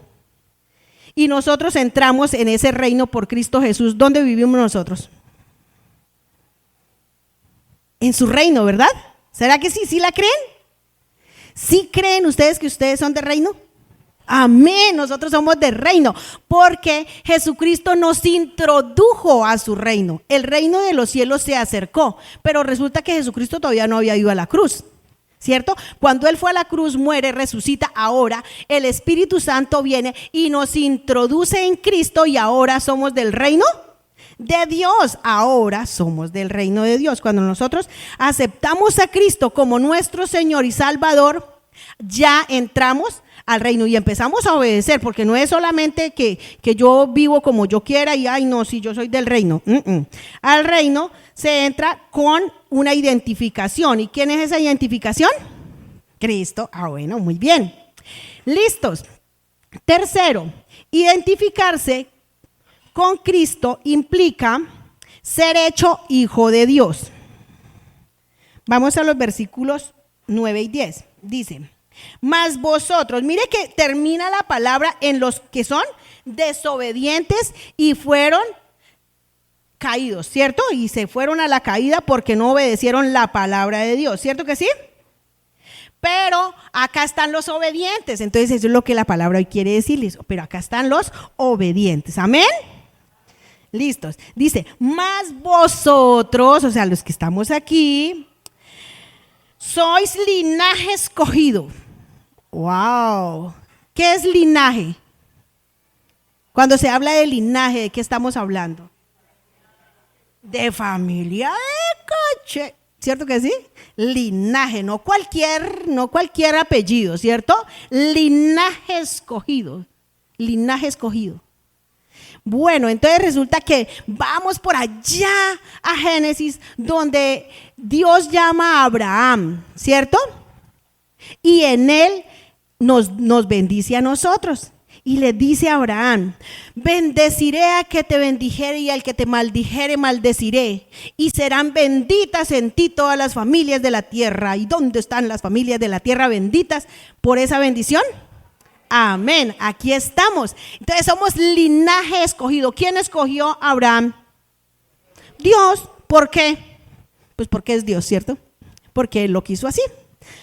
y nosotros entramos en ese reino por Cristo Jesús, ¿dónde vivimos nosotros? En su reino, ¿verdad? ¿Será que sí? ¿Sí la creen? ¿Sí creen ustedes que ustedes son de reino? Amén, nosotros somos del reino, porque Jesucristo nos introdujo a su reino. El reino de los cielos se acercó, pero resulta que Jesucristo todavía no había ido a la cruz, ¿cierto? Cuando Él fue a la cruz, muere, resucita, ahora el Espíritu Santo viene y nos introduce en Cristo y ahora somos del reino de Dios. Ahora somos del reino de Dios. Cuando nosotros aceptamos a Cristo como nuestro Señor y Salvador, ya entramos al reino y empezamos a obedecer, porque no es solamente que yo vivo como yo quiera y ay no, si yo soy del reino. Al reino se entra con una identificación. ¿Y quién es esa identificación? Cristo. Bueno, muy bien. Listos. Tercero, identificarse con Cristo implica ser hecho hijo de Dios. Vamos a los versículos 9 y 10. Dice: mas vosotros, mire que termina la palabra en los que son desobedientes y fueron caídos, ¿cierto? Y se fueron a la caída porque no obedecieron la palabra de Dios, ¿cierto que sí? Pero acá están los obedientes, entonces eso es lo que la palabra hoy quiere decirles, pero acá están los obedientes, amén. Listos, dice, mas vosotros, o sea, los que estamos aquí, sois linaje escogido. Wow, ¿qué es linaje? Cuando se habla de linaje, ¿de qué estamos hablando? De familia de coche, ¿cierto que sí? Linaje, no cualquier apellido, ¿cierto? Linaje escogido, linaje escogido. Bueno, entonces resulta que vamos por allá a Génesis, donde Dios llama a Abraham, ¿cierto? Y en él nos bendice a nosotros. Y le dice a Abraham: bendeciré a que te bendijere y al que te maldijere maldeciré. Y serán benditas en ti todas las familias de la tierra. ¿Y dónde están las familias de la tierra benditas por esa bendición? Amén, aquí estamos. Entonces somos linaje escogido. ¿Quién escogió a Abraham? Dios. ¿Por qué? Pues porque es Dios, ¿cierto? Porque Él lo quiso así.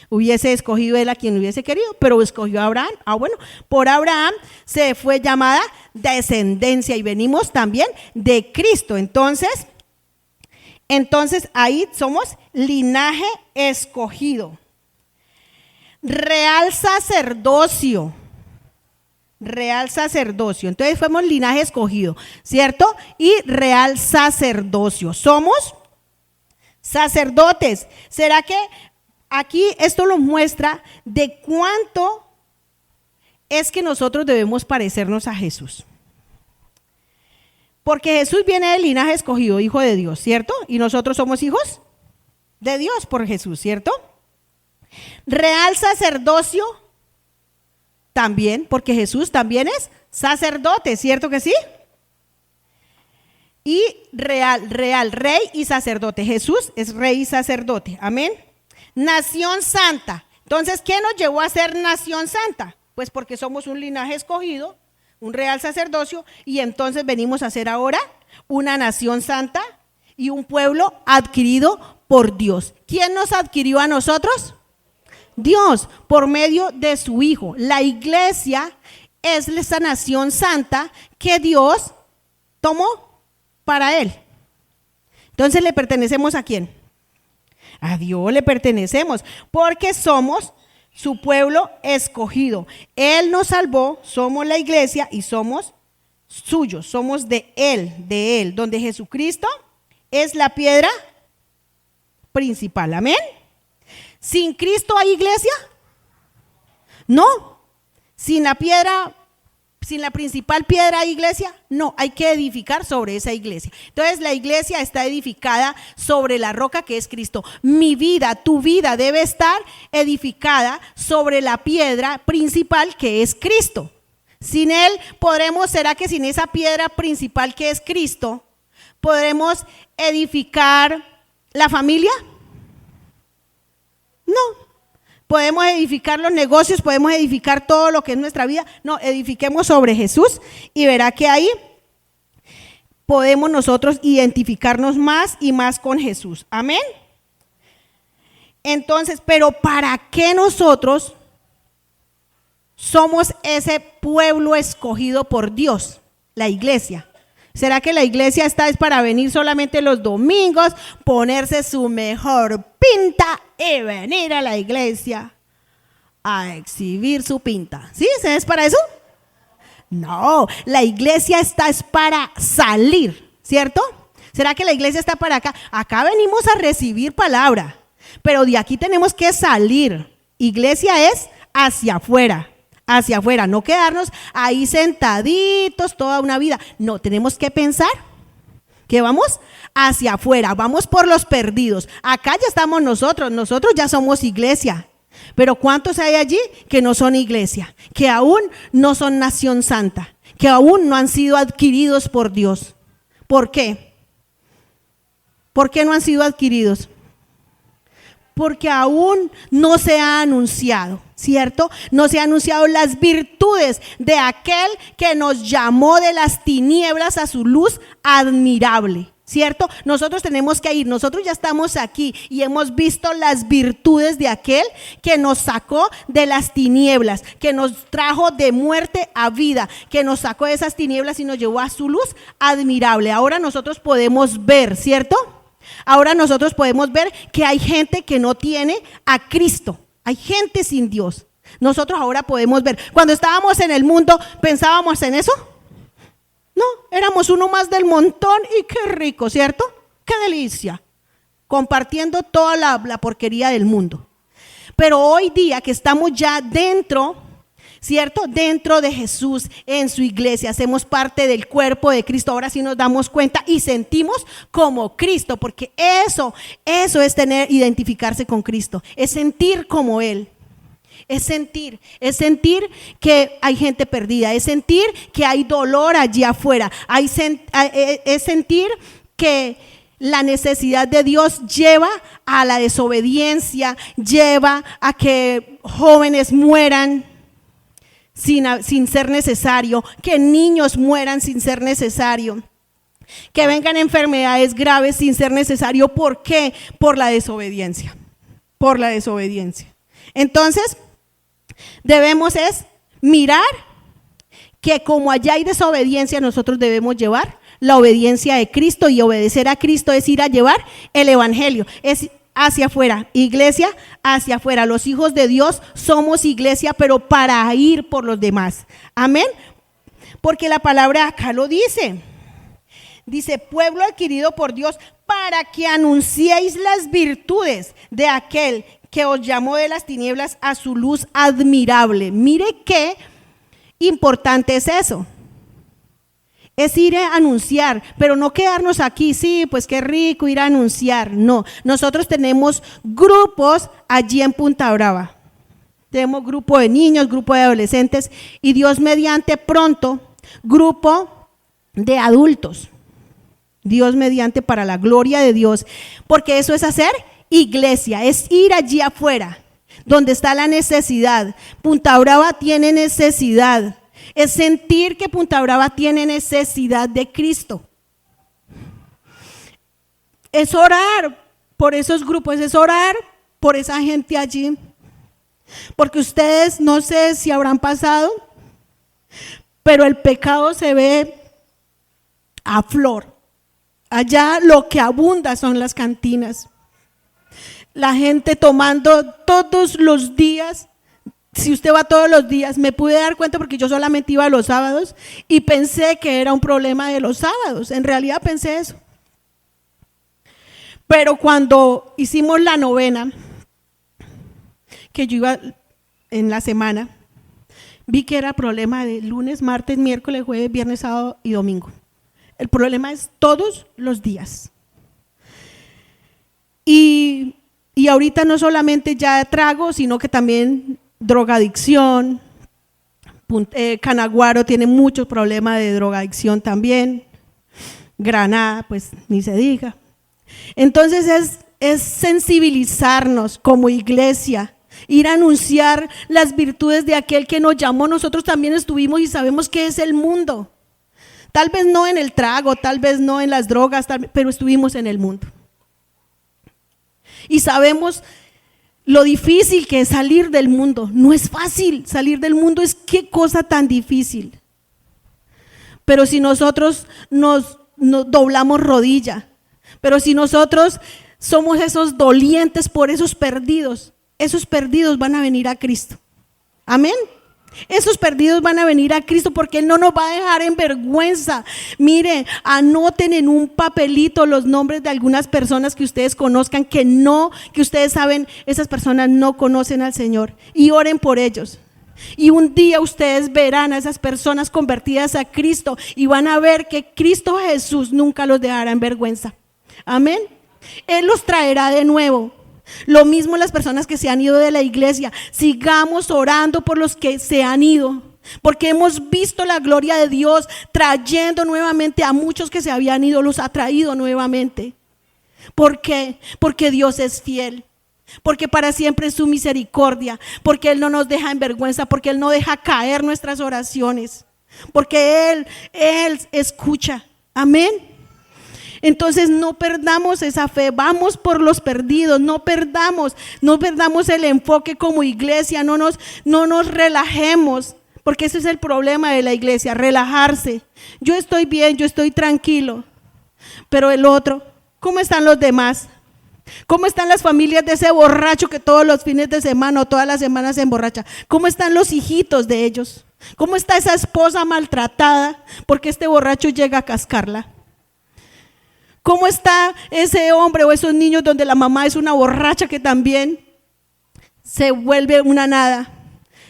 Hubiese escogido Él a quien hubiese querido, pero escogió a Abraham. Bueno, por Abraham se fue llamada descendencia y venimos también de Cristo. Entonces ahí somos linaje escogido. Real sacerdocio. Real sacerdocio. Entonces fuimos linaje escogido, ¿cierto? Y real sacerdocio. Somos sacerdotes. ¿Será que aquí esto nos muestra de cuánto es que nosotros debemos parecernos a Jesús? Porque Jesús viene del linaje escogido, hijo de Dios, ¿cierto? Y nosotros somos hijos de Dios por Jesús, ¿cierto? Real sacerdocio también, porque Jesús también es sacerdote, ¿cierto que sí? Y real, rey y sacerdote. Jesús es rey y sacerdote, amén. Nación santa. Entonces, ¿qué nos llevó a ser nación santa? Pues porque somos un linaje escogido, un real sacerdocio, y entonces venimos a ser ahora una nación santa y un pueblo adquirido por Dios. ¿Quién nos adquirió a nosotros? Dios, por medio de su Hijo. La iglesia es esa nación santa que Dios tomó para Él. Entonces, ¿le pertenecemos a quién? A Dios le pertenecemos, porque somos su pueblo escogido. Él nos salvó, somos la iglesia y somos suyos, somos de Él, donde Jesucristo es la piedra principal, amén. ¿Sin Cristo hay iglesia? No. ¿Sin la principal piedra hay iglesia? No, hay que edificar sobre esa iglesia. Entonces la iglesia está edificada sobre la roca que es Cristo. Mi vida, tu vida debe estar edificada sobre la piedra principal que es Cristo. Sin Él ¿será que sin esa piedra principal que es Cristo, podremos edificar la familia? No. Podemos edificar los negocios, podemos edificar todo lo que es nuestra vida. No, edifiquemos sobre Jesús y verá que ahí podemos nosotros identificarnos más y más con Jesús. Amén. Entonces, pero ¿para qué nosotros somos ese pueblo escogido por Dios? La iglesia. ¿Será que la iglesia es para venir solamente los domingos, ponerse su mejor pinta y venir a la iglesia a exhibir su pinta? ¿Sí? ¿Es para eso? No, la iglesia es para salir, ¿cierto? ¿Será que la iglesia está para acá? Acá venimos a recibir palabra, pero de aquí tenemos que salir. Iglesia es hacia afuera. Hacia afuera, no quedarnos ahí sentaditos toda una vida. No, tenemos que pensar que vamos hacia afuera, vamos por los perdidos. Acá ya estamos nosotros ya somos iglesia. Pero ¿cuántos hay allí que no son iglesia? Que aún no son nación santa, que aún no han sido adquiridos por Dios. ¿Por qué? ¿Por qué no han sido adquiridos? Porque aún no se ha anunciado, ¿cierto? No se han anunciado las virtudes de aquel que nos llamó de las tinieblas a su luz admirable, ¿cierto? Nosotros tenemos que ir, nosotros ya estamos aquí y hemos visto las virtudes de aquel que nos sacó de las tinieblas, que nos trajo de muerte a vida, que nos sacó de esas tinieblas y nos llevó a su luz admirable. Ahora nosotros podemos ver, ¿cierto? Ahora nosotros podemos ver que hay gente que no tiene a Cristo, hay gente sin Dios. Nosotros ahora podemos ver, cuando estábamos en el mundo, ¿pensábamos en eso? No, éramos uno más del montón y qué rico, ¿cierto? Qué delicia, compartiendo toda la porquería del mundo. Pero hoy día que estamos ya dentro, ¿cierto? Dentro de Jesús, en su iglesia, hacemos parte del cuerpo de Cristo. Ahora sí nos damos cuenta y sentimos como Cristo, porque eso es identificarse con Cristo, es sentir como Él. Es sentir que hay gente perdida, es sentir que hay dolor allí afuera, es sentir que la necesidad de Dios lleva a la desobediencia, lleva a que jóvenes mueran sin ser necesario, que niños mueran sin ser necesario. que vengan enfermedades graves sin ser necesario. ¿Por qué? Por la desobediencia, por la desobediencia. Entonces, debemos es mirar que como allá hay desobediencia, nosotros debemos llevar la obediencia de Cristo, y obedecer a Cristo es ir a llevar el evangelio, es hacia afuera, iglesia hacia afuera. Los hijos de Dios somos iglesia, pero para ir por los demás. Amén. Porque la palabra acá lo dice. Dice, pueblo adquirido por Dios, para que anunciéis las virtudes de aquel que os llamó de las tinieblas a su luz admirable. Mire qué importante es eso. Es ir a anunciar, pero no quedarnos aquí, sí, pues qué rico ir a anunciar. No, nosotros tenemos grupos allí en Punta Brava. Tenemos grupo de niños, grupo de adolescentes, y Dios mediante pronto, grupo de adultos. Dios mediante, para la gloria de Dios, porque eso es hacer iglesia, es ir allí afuera, donde está la necesidad. Punta Brava tiene necesidad. Es sentir que Punta Brava tiene necesidad de Cristo. Es orar por esos grupos, es orar por esa gente allí. Porque ustedes, no sé si habrán pasado, pero el pecado se ve a flor. Allá lo que abunda son las cantinas. La gente tomando todos los días. Si usted va todos los días, me pude dar cuenta porque yo solamente iba los sábados y pensé que era un problema de los sábados. En realidad pensé eso. Pero cuando hicimos la novena, que yo iba en la semana, vi que era problema de lunes, martes, miércoles, jueves, viernes, sábado y domingo. El problema es todos los días. Y ahorita no solamente ya trago, sino que también drogadicción. Canaguaro tiene muchos problemas de drogadicción también. Granada, pues ni se diga. Entonces es sensibilizarnos como iglesia, ir a anunciar las virtudes de aquel que nos llamó. Nosotros también estuvimos y sabemos qué es el mundo. Tal vez no en el trago, tal vez no en las drogas, pero estuvimos en el mundo. Y sabemos lo difícil que es salir del mundo. No es fácil salir del mundo, es qué cosa tan difícil. Pero si nosotros nos doblamos rodilla, pero si nosotros somos esos dolientes por esos perdidos van a venir a Cristo. Amén. Esos perdidos van a venir a Cristo porque Él no nos va a dejar en vergüenza. Mire, anoten en un papelito los nombres de algunas personas que ustedes conozcan, que ustedes saben, esas personas no conocen al Señor, y oren por ellos. Y un día ustedes verán a esas personas convertidas a Cristo y van a ver que Cristo Jesús nunca los dejará en vergüenza. Amén. Él los traerá de nuevo. Lo mismo las personas que se han ido de la iglesia. Sigamos orando por los que se han ido, porque hemos visto la gloria de Dios trayendo nuevamente a muchos que se habían ido, los ha traído nuevamente. ¿Por qué? Porque Dios es fiel, porque para siempre es su misericordia, porque Él no nos deja en vergüenza, porque Él no deja caer nuestras oraciones, porque Él escucha. Amén. Entonces no perdamos esa fe, vamos por los perdidos, no perdamos el enfoque como iglesia, no nos relajemos, porque ese es el problema de la iglesia, relajarse. Yo estoy bien, yo estoy tranquilo, pero el otro, ¿cómo están los demás? ¿Cómo están las familias de ese borracho que todos los fines de semana o todas las semanas se emborracha? ¿Cómo están los hijitos de ellos? ¿Cómo está esa esposa maltratada porque este borracho llega a cascarla? ¿Cómo está ese hombre o esos niños donde la mamá es una borracha que también se vuelve una nada?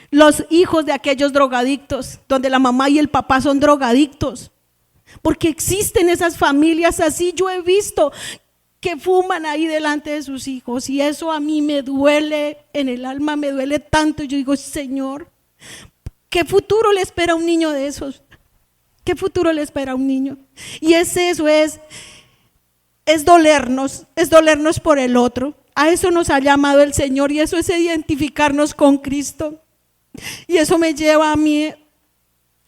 Los hijos de aquellos drogadictos, donde la mamá y el papá son drogadictos. Porque existen esas familias así. Yo he visto que fuman ahí delante de sus hijos y eso a mí me duele en el alma, me duele tanto. Yo digo, Señor, ¿qué futuro le espera a un niño de esos? ¿Qué futuro le espera a un niño? Y es dolernos por el otro. A eso nos ha llamado el Señor y eso es identificarnos con Cristo. Y eso me lleva a mí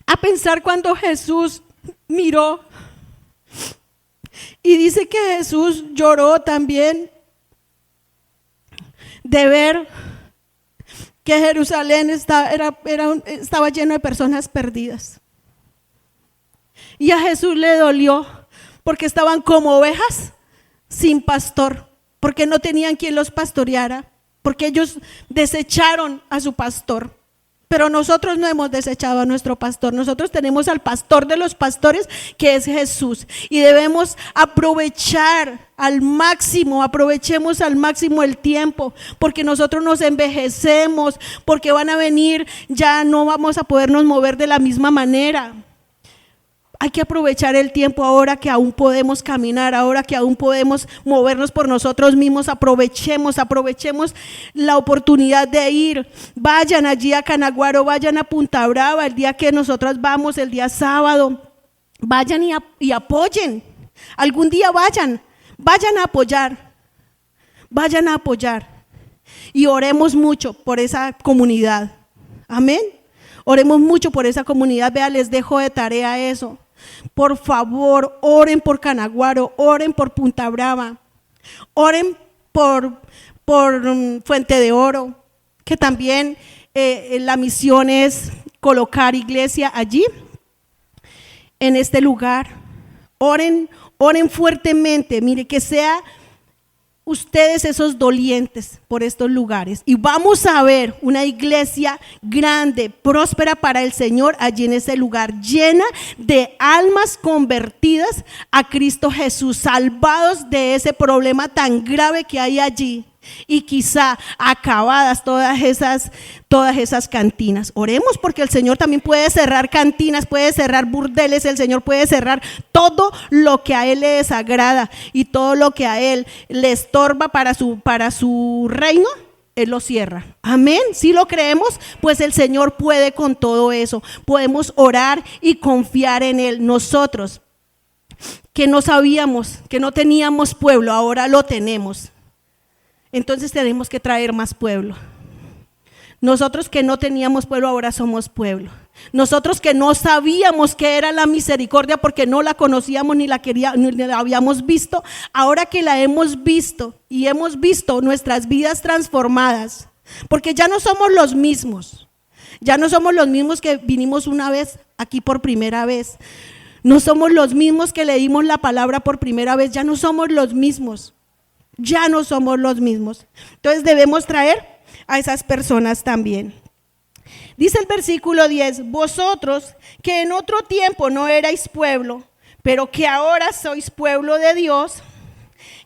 a pensar cuando Jesús miró Y dice que Jesús lloró también de ver que Jerusalén estaba lleno de personas perdidas. Y a Jesús le dolió porque estaban como ovejas sin pastor, porque no tenían quien los pastoreara, porque ellos desecharon a su pastor. Pero nosotros no hemos desechado a nuestro pastor. Nosotros tenemos al pastor de los pastores, que es Jesús, y debemos aprovechemos al máximo el tiempo, porque nosotros nos envejecemos, porque van a venir, ya no vamos a podernos mover de la misma manera. Hay que aprovechar el tiempo ahora que aún podemos caminar, ahora que aún podemos movernos por nosotros mismos. Aprovechemos la oportunidad de ir. Vayan allí a Canaguaro, vayan a Punta Brava el día que nosotros vamos, el día sábado. Vayan y apoyen. Algún día vayan a apoyar. Y oremos mucho por esa comunidad. Amén. Oremos mucho por esa comunidad. Vea, les dejo de tarea eso. Por favor, oren por Canaguaro, oren por Punta Brava, oren por Fuente de Oro, que también la misión es colocar iglesia allí, en este lugar. Oren fuertemente, mire, que sea ustedes esos dolientes por estos lugares, y vamos a ver una iglesia grande, próspera para el Señor allí en ese lugar, llena de almas convertidas a Cristo Jesús, salvados de ese problema tan grave que hay allí, y quizá acabadas todas esas cantinas. Oremos, porque el Señor también puede cerrar cantinas, puede cerrar burdeles, el Señor puede cerrar todo lo que a Él le desagrada y todo lo que a Él le estorba para su reino. Él lo cierra. Amén. Si lo creemos, pues el Señor puede con todo eso. Podemos orar y confiar en Él. Nosotros que no sabíamos, que no teníamos pueblo, ahora lo tenemos. Entonces tenemos que traer más pueblo. Nosotros que no teníamos pueblo, ahora somos pueblo. Nosotros que no sabíamos qué era la misericordia, porque no la conocíamos ni la habíamos visto, ahora que la hemos visto y hemos visto nuestras vidas transformadas, porque ya no somos los mismos. Ya no somos los mismos que vinimos una vez aquí por primera vez. No somos los mismos que leímos la palabra por primera vez. Ya no somos los mismos. Ya no somos los mismos. Entonces debemos traer a esas personas también. Dice el versículo 10: vosotros que en otro tiempo no erais pueblo, pero que ahora sois pueblo de Dios,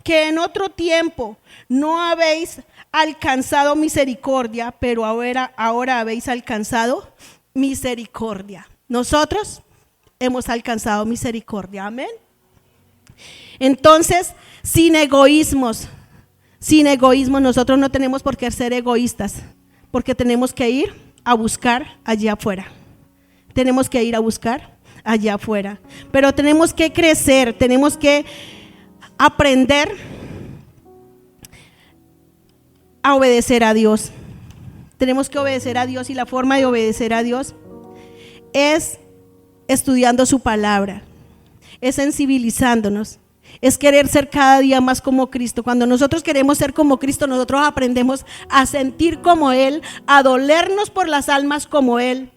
que en otro tiempo no habéis alcanzado misericordia, pero ahora habéis alcanzado misericordia. Nosotros hemos alcanzado misericordia. Amén. Entonces, sin egoísmos, nosotros no tenemos por qué ser egoístas, porque tenemos que ir a buscar allá afuera. Tenemos que ir a buscar allá afuera. Pero tenemos que crecer, tenemos que aprender a obedecer a Dios. Tenemos que obedecer a Dios, y la forma de obedecer a Dios es estudiando su palabra, es sensibilizándonos, es querer ser cada día más como Cristo. Cuando nosotros queremos ser como Cristo, nosotros aprendemos a sentir como Él, a dolernos por las almas como Él.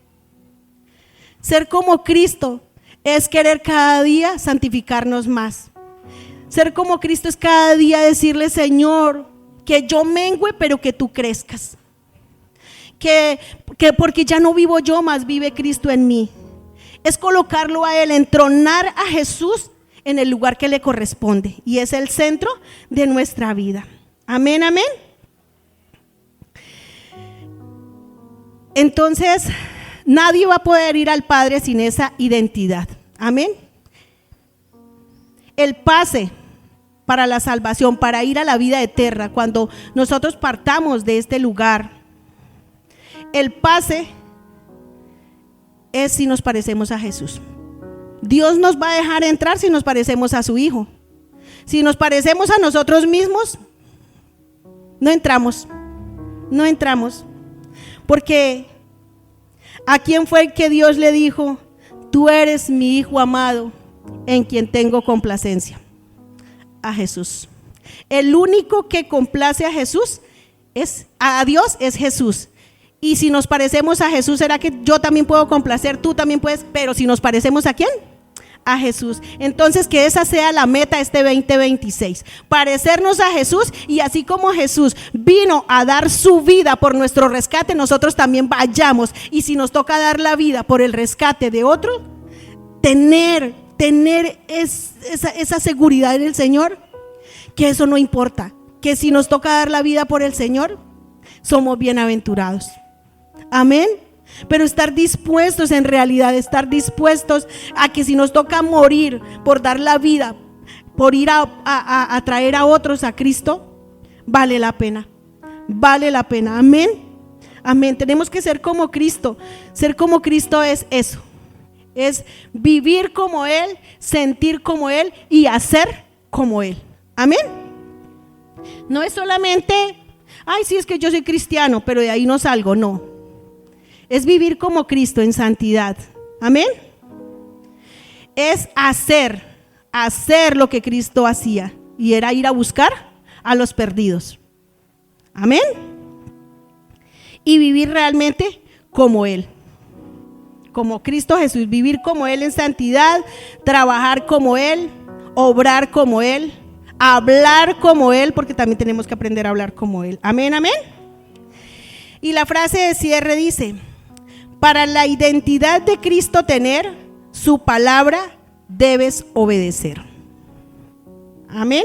Ser como Cristo es querer cada día santificarnos más. Ser como Cristo es cada día decirle: Señor, que yo mengüe, pero que tú crezcas. Que porque ya no vivo yo, más vive Cristo en mí. Es colocarlo a Él, entronar a Jesús en el lugar que le corresponde, y es el centro de nuestra vida. Amén, amén. Entonces, nadie va a poder ir al Padre sin esa identidad. Amén. El pase para la salvación, para ir a la vida eterna, cuando nosotros partamos de este lugar, el pase es si nos parecemos a Jesús. Dios nos va a dejar entrar si nos parecemos a su Hijo. Si nos parecemos a nosotros mismos, no entramos. Porque ¿a quién fue el que Dios le dijo: tú eres mi Hijo amado, en quien tengo complacencia? a Jesús. El único que complace a Dios es Jesús. Y si nos parecemos a Jesús, ¿será que yo también puedo complacer? Tú también puedes, pero si nos parecemos ¿a quién? A Jesús. Entonces que esa sea la meta este 2026, parecernos a Jesús, y así como Jesús vino a dar su vida por nuestro rescate, nosotros también vayamos, y si nos toca dar la vida por el rescate de otro, tener esa seguridad en el Señor, que eso no importa, que si nos toca dar la vida por el Señor, somos bienaventurados. Amén. Pero estar dispuestos, en realidad, estar dispuestos a que si nos toca morir por dar la vida, por ir a traer a otros a Cristo, vale la pena. Vale la pena. Amén. Amén. Tenemos que ser como Cristo. Ser como Cristo es eso. Es vivir como Él, sentir como Él y hacer como Él. Amén. No es solamente, ay, sí, es que yo soy cristiano, pero de ahí no salgo. No. Es vivir como Cristo en santidad. Amén. Es hacer lo que Cristo hacía, y era ir a buscar a los perdidos. Amén. Y vivir realmente como Él, como Cristo Jesús, vivir como Él en santidad, trabajar como Él, obrar como Él, hablar como Él, porque también tenemos que aprender a hablar como Él. Amén, amén. Y la frase de cierre dice: para la identidad de Cristo tener, su palabra debes obedecer. Amén.